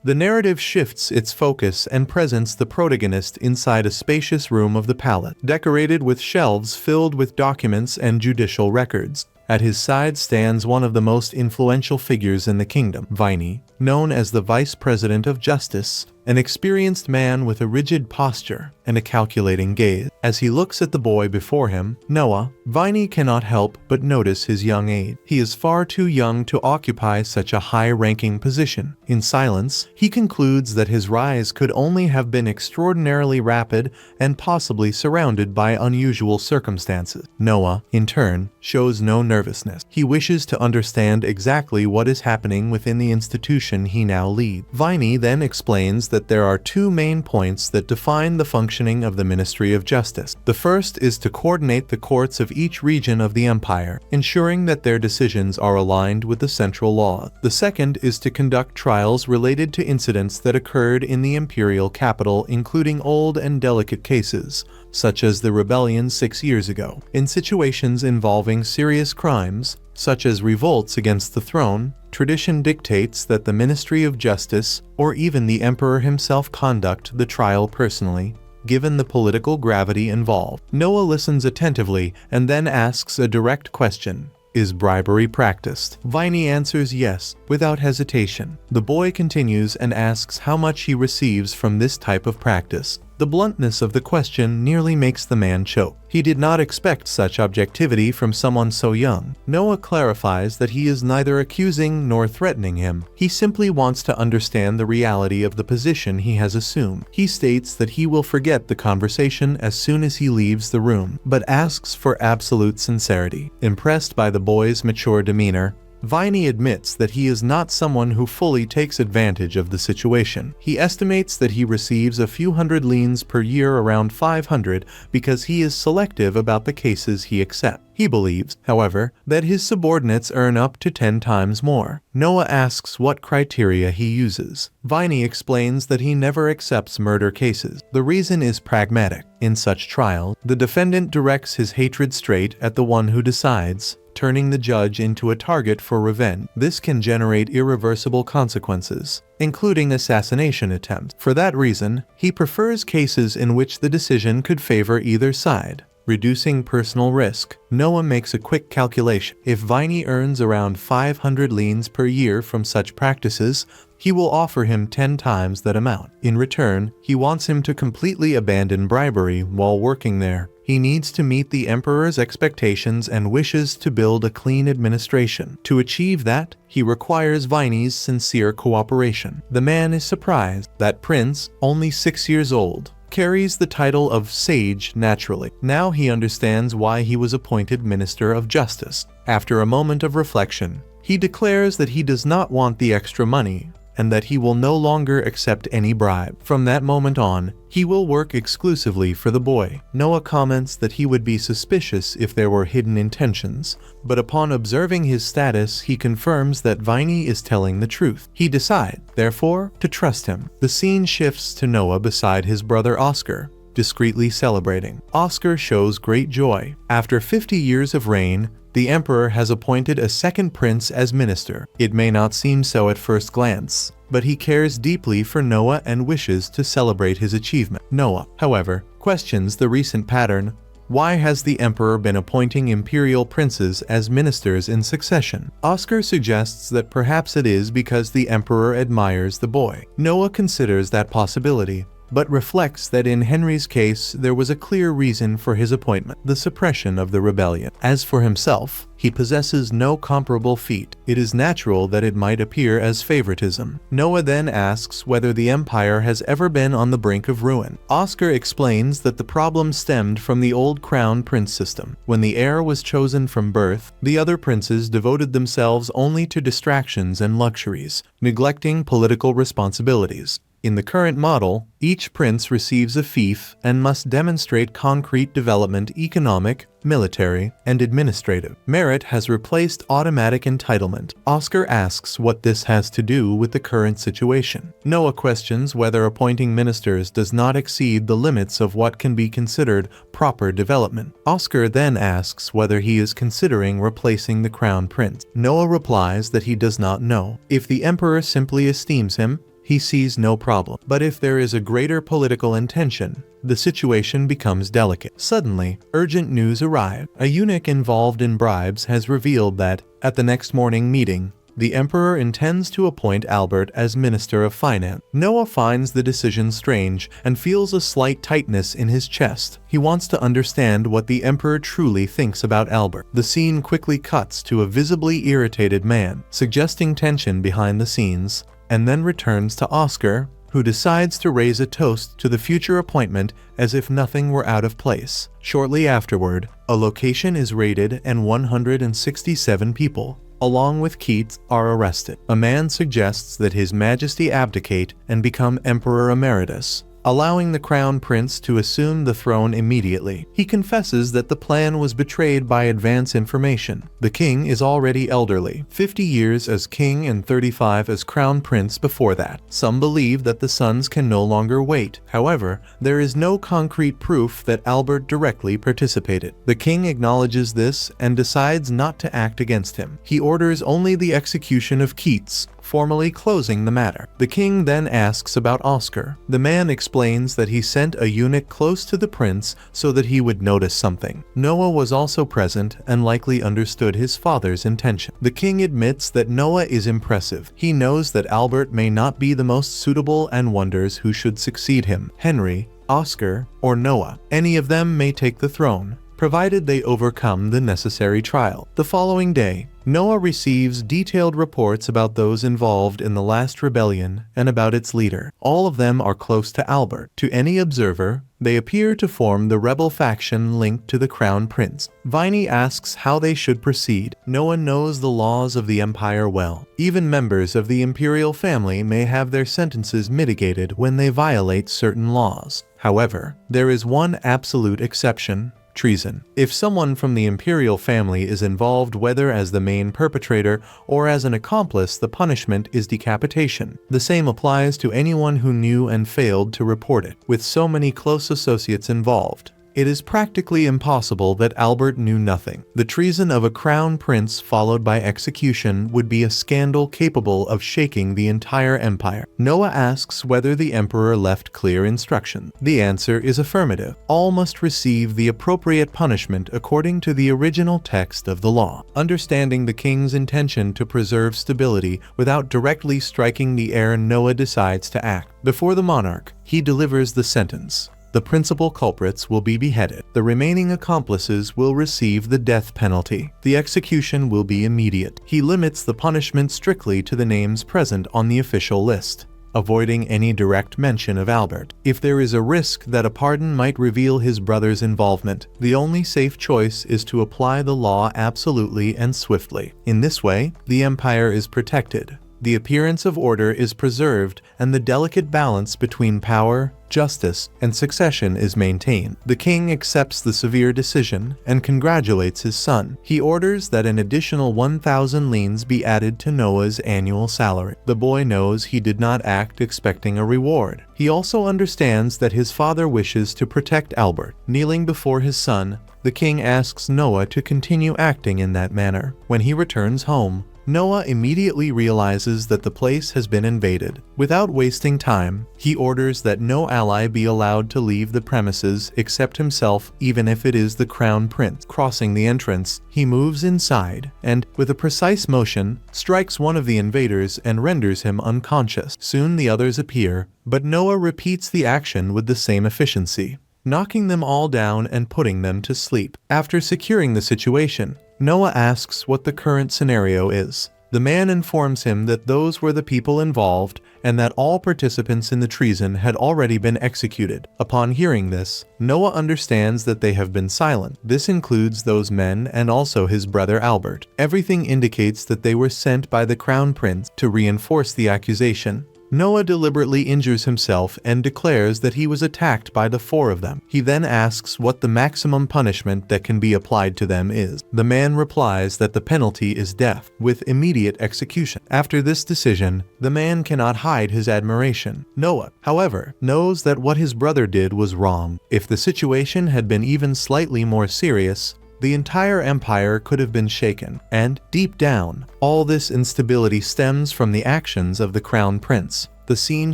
The narrative shifts its focus and presents the protagonist inside a spacious room of the palace, decorated with shelves filled with documents and judicial records. At his side stands one of the most influential figures in the kingdom, Viney, known as the Vice President of Justice, an experienced man with a rigid posture and a calculating gaze. As he looks at the boy before him, Noah, Viney cannot help but notice his young age. He is far too young to occupy such a high-ranking position. In silence, he concludes that his rise could only have been extraordinarily rapid and possibly surrounded by unusual circumstances. Noah, in turn, shows no nervousness. He wishes to understand exactly what is happening within the institution he now leads. Viney then explains that there are two main points that define the functioning of the Ministry of Justice. The first is to coordinate the courts of each region of the empire, ensuring that their decisions are aligned with the central law. The second is to conduct trials related to incidents that occurred in the imperial capital, including old and delicate cases, such as the rebellion 6 years ago. In situations involving serious crimes, such as revolts against the throne, tradition dictates that the Ministry of Justice, or even the Emperor himself, conduct the trial personally, given the political gravity involved. Noah listens attentively and then asks a direct question. Is bribery practiced? Viney answers yes, without hesitation. The boy continues and asks how much he receives from this type of practice. The bluntness of the question nearly makes the man choke. He did not expect such objectivity from someone so young. Noah clarifies that he is neither accusing nor threatening him. He simply wants to understand the reality of the position he has assumed. He states that he will forget the conversation as soon as he leaves the room, but asks for absolute sincerity. Impressed by the boy's mature demeanor, Viney admits that he is not someone who fully takes advantage of the situation. He estimates that he receives a few hundred liens per year, around 500, because he is selective about the cases he accepts. He believes, however, that his subordinates earn up to 10 times more. Noah asks what criteria he uses. Viney explains that he never accepts murder cases. The reason is pragmatic. In such trials, the defendant directs his hatred straight at the one who decides, turning the judge into a target for revenge. This can generate irreversible consequences, including assassination attempts. For that reason, he prefers cases in which the decision could favor either side, reducing personal risk. Noah makes a quick calculation. If Viney earns around 500 liens per year from such practices, he will offer him 10 times that amount. In return, he wants him to completely abandon bribery while working there. He needs to meet the emperor's expectations and wishes to build a clean administration. To achieve that, he requires Viney's sincere cooperation. The man is surprised that Prince, only 6 years old, carries the title of sage naturally. Now he understands why he was appointed Minister of Justice. After a moment of reflection, he declares that he does not want the extra money, and that he will no longer accept any bribe. From that moment on, he will work exclusively for the boy. Noah comments that he would be suspicious if there were hidden intentions, but upon observing his status, he confirms that Viney is telling the truth. He decides, therefore, to trust him. The scene shifts to Noah beside his brother Oscar, discreetly celebrating. Oscar shows great joy. After 50 years of reign, the emperor has appointed a second prince as minister. It may not seem so at first glance, but he cares deeply for Noah and wishes to celebrate his achievement. Noah, however, questions the recent pattern. Why has the emperor been appointing imperial princes as ministers in succession? Oscar suggests that perhaps it is because the emperor admires the boy. Noah considers that possibility, but reflects that in Henry's case there was a clear reason for his appointment: the suppression of the rebellion. As for himself, he possesses no comparable feat. It is natural that it might appear as favoritism. Noah then asks whether the empire has ever been on the brink of ruin. Oscar explains that the problem stemmed from the old crown prince system. When the heir was chosen from birth, the other princes devoted themselves only to distractions and luxuries, neglecting political responsibilities. In the current model, each prince receives a fief and must demonstrate concrete development: economic, military, and administrative. Merit has replaced automatic entitlement. Oscar asks what this has to do with the current situation. Noah questions whether appointing ministers does not exceed the limits of what can be considered proper development. Oscar then asks whether he is considering replacing the crown prince. Noah replies that he does not know. If the emperor simply esteems him, he sees no problem. But if there is a greater political intention, the situation becomes delicate. Suddenly, urgent news arrived. A eunuch involved in bribes has revealed that, at the next morning meeting, the emperor intends to appoint Albert as Minister of Finance. Noah finds the decision strange and feels a slight tightness in his chest. He wants to understand what the emperor truly thinks about Albert. The scene quickly cuts to a visibly irritated man, suggesting tension behind the scenes, and then returns to Oscar, who decides to raise a toast to the future appointment as if nothing were out of place. Shortly afterward, a location is raided and 167 people, along with Keats, are arrested. A man suggests that His Majesty abdicate and become Emperor Emeritus, allowing the Crown Prince to assume the throne immediately. He confesses that the plan was betrayed by advance information. The king is already elderly, 50 years as king and 35 as Crown Prince before that. Some believe that the sons can no longer wait. However, there is no concrete proof that Albert directly participated. The king acknowledges this and decides not to act against him. He orders only the execution of Keats, formally closing the matter. The king then asks about Oscar. The man explains that he sent a eunuch close to the prince so that he would notice something. Noah was also present and likely understood his father's intention. The king admits that Noah is impressive. He knows that Albert may not be the most suitable and wonders who should succeed him: Henry, Oscar, or Noah. Any of them may take the throne, provided they overcome the necessary trial. The following day, Noah receives detailed reports about those involved in the last rebellion and about its leader. All of them are close to Albert. To any observer, they appear to form the rebel faction linked to the Crown Prince. Viney asks how they should proceed. Noah knows the laws of the empire well. Even members of the imperial family may have their sentences mitigated when they violate certain laws. However, there is one absolute exception: treason. If someone from the imperial family is involved, whether as the main perpetrator or as an accomplice, the punishment is decapitation. The same applies to anyone who knew and failed to report it. With so many close associates involved, it is practically impossible that Albert knew nothing. The treason of a crown prince followed by execution would be a scandal capable of shaking the entire empire. Noah asks whether the emperor left clear instructions. The answer is affirmative. All must receive the appropriate punishment according to the original text of the law. Understanding the king's intention to preserve stability without directly striking the heir, Noah decides to act. Before the monarch, he delivers the sentence: the principal culprits will be beheaded. The remaining accomplices will receive the death penalty. The execution will be immediate. He limits the punishment strictly to the names present on the official list, avoiding any direct mention of Albert. If there is a risk that a pardon might reveal his brother's involvement, the only safe choice is to apply the law absolutely and swiftly. In this way, the empire is protected, the appearance of order is preserved, and the delicate balance between power, justice, and succession is maintained. The king accepts the severe decision and congratulates his son. He orders that an additional 1,000 lines be added to Noah's annual salary. The boy knows he did not act expecting a reward. He also understands that his father wishes to protect Albert. Kneeling before his son, the king asks Noah to continue acting in that manner. When he returns home, Noah immediately realizes that the place has been invaded. Without wasting time, he orders that no ally be allowed to leave the premises except himself, even if it is the crown prince. Crossing the entrance, he moves inside and, with a precise motion, strikes one of the invaders and renders him unconscious. Soon the others appear, but Noah repeats the action with the same efficiency, knocking them all down and putting them to sleep. After securing the situation, Noah asks what the current scenario is. The man informs him that those were the people involved and that all participants in the treason had already been executed. Upon hearing this, Noah understands that they have been silent. This includes those men and also his brother Albert. Everything indicates that they were sent by the crown prince to reinforce the accusation. Noah deliberately injures himself and declares that he was attacked by the four of them. He then asks what the maximum punishment that can be applied to them is. The man replies that the penalty is death, with immediate execution. After this decision, the man cannot hide his admiration. Noah, however, knows that what his brother did was wrong. If the situation had been even slightly more serious, the entire empire could have been shaken, and, deep down, all this instability stems from the actions of the crown prince. The scene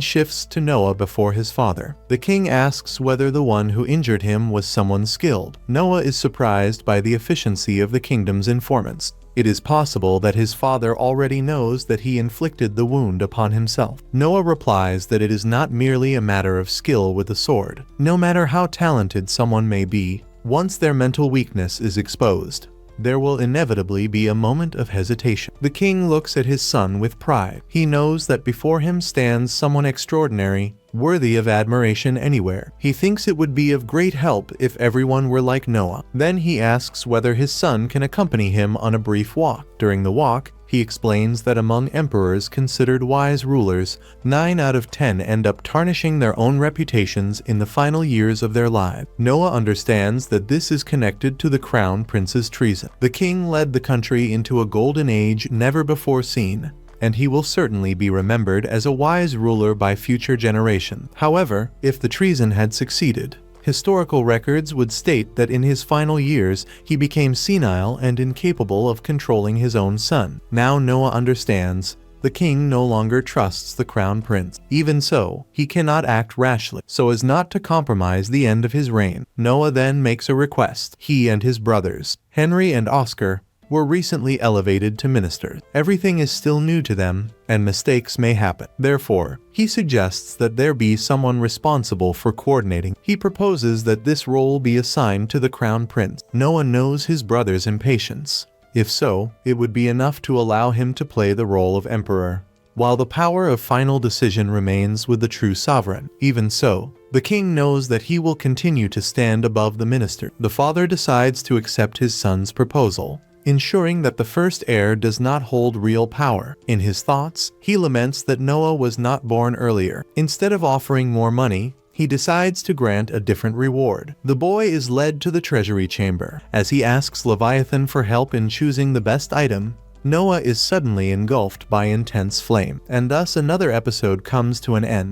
shifts to Noah before his father. The king asks whether the one who injured him was someone skilled. Noah is surprised by the efficiency of the kingdom's informants. It is possible that his father already knows that he inflicted the wound upon himself. Noah replies that it is not merely a matter of skill with the sword. No matter how talented someone may be, once their mental weakness is exposed, there will inevitably be a moment of hesitation. The king looks at his son with pride. He knows that before him stands someone extraordinary, worthy of admiration anywhere. He thinks it would be of great help if everyone were like Noah. Then he asks whether his son can accompany him on a brief walk. During the walk, he explains that among emperors considered wise rulers, 9 out of 10 end up tarnishing their own reputations in the final years of their lives. Noah understands that this is connected to the crown prince's treason. The king led the country into a golden age never before seen, and he will certainly be remembered as a wise ruler by future generations. However, if the treason had succeeded, historical records would state that in his final years he became senile and incapable of controlling his own son. Now Noah understands the king no longer trusts the crown prince. Even so, he cannot act rashly, so as not to compromise the end of his reign. Noah then makes a request. He and his brothers, Henry and Oscar, were recently elevated to ministers. Everything is still new to them, and mistakes may happen. Therefore, he suggests that there be someone responsible for coordinating. He proposes that this role be assigned to the crown prince. Noah knows his brother's impatience. If so, it would be enough to allow him to play the role of emperor, while the power of final decision remains with the true sovereign. Even so, the king knows that he will continue to stand above the minister. The father decides to accept his son's proposal, ensuring that the first heir does not hold real power. In his thoughts, he laments that Noah was not born earlier. Instead of offering more money, he decides to grant a different reward. The boy is led to the treasury chamber. As he asks Leviathan for help in choosing the best item, Noah is suddenly engulfed by intense flame, and thus another episode comes to an end.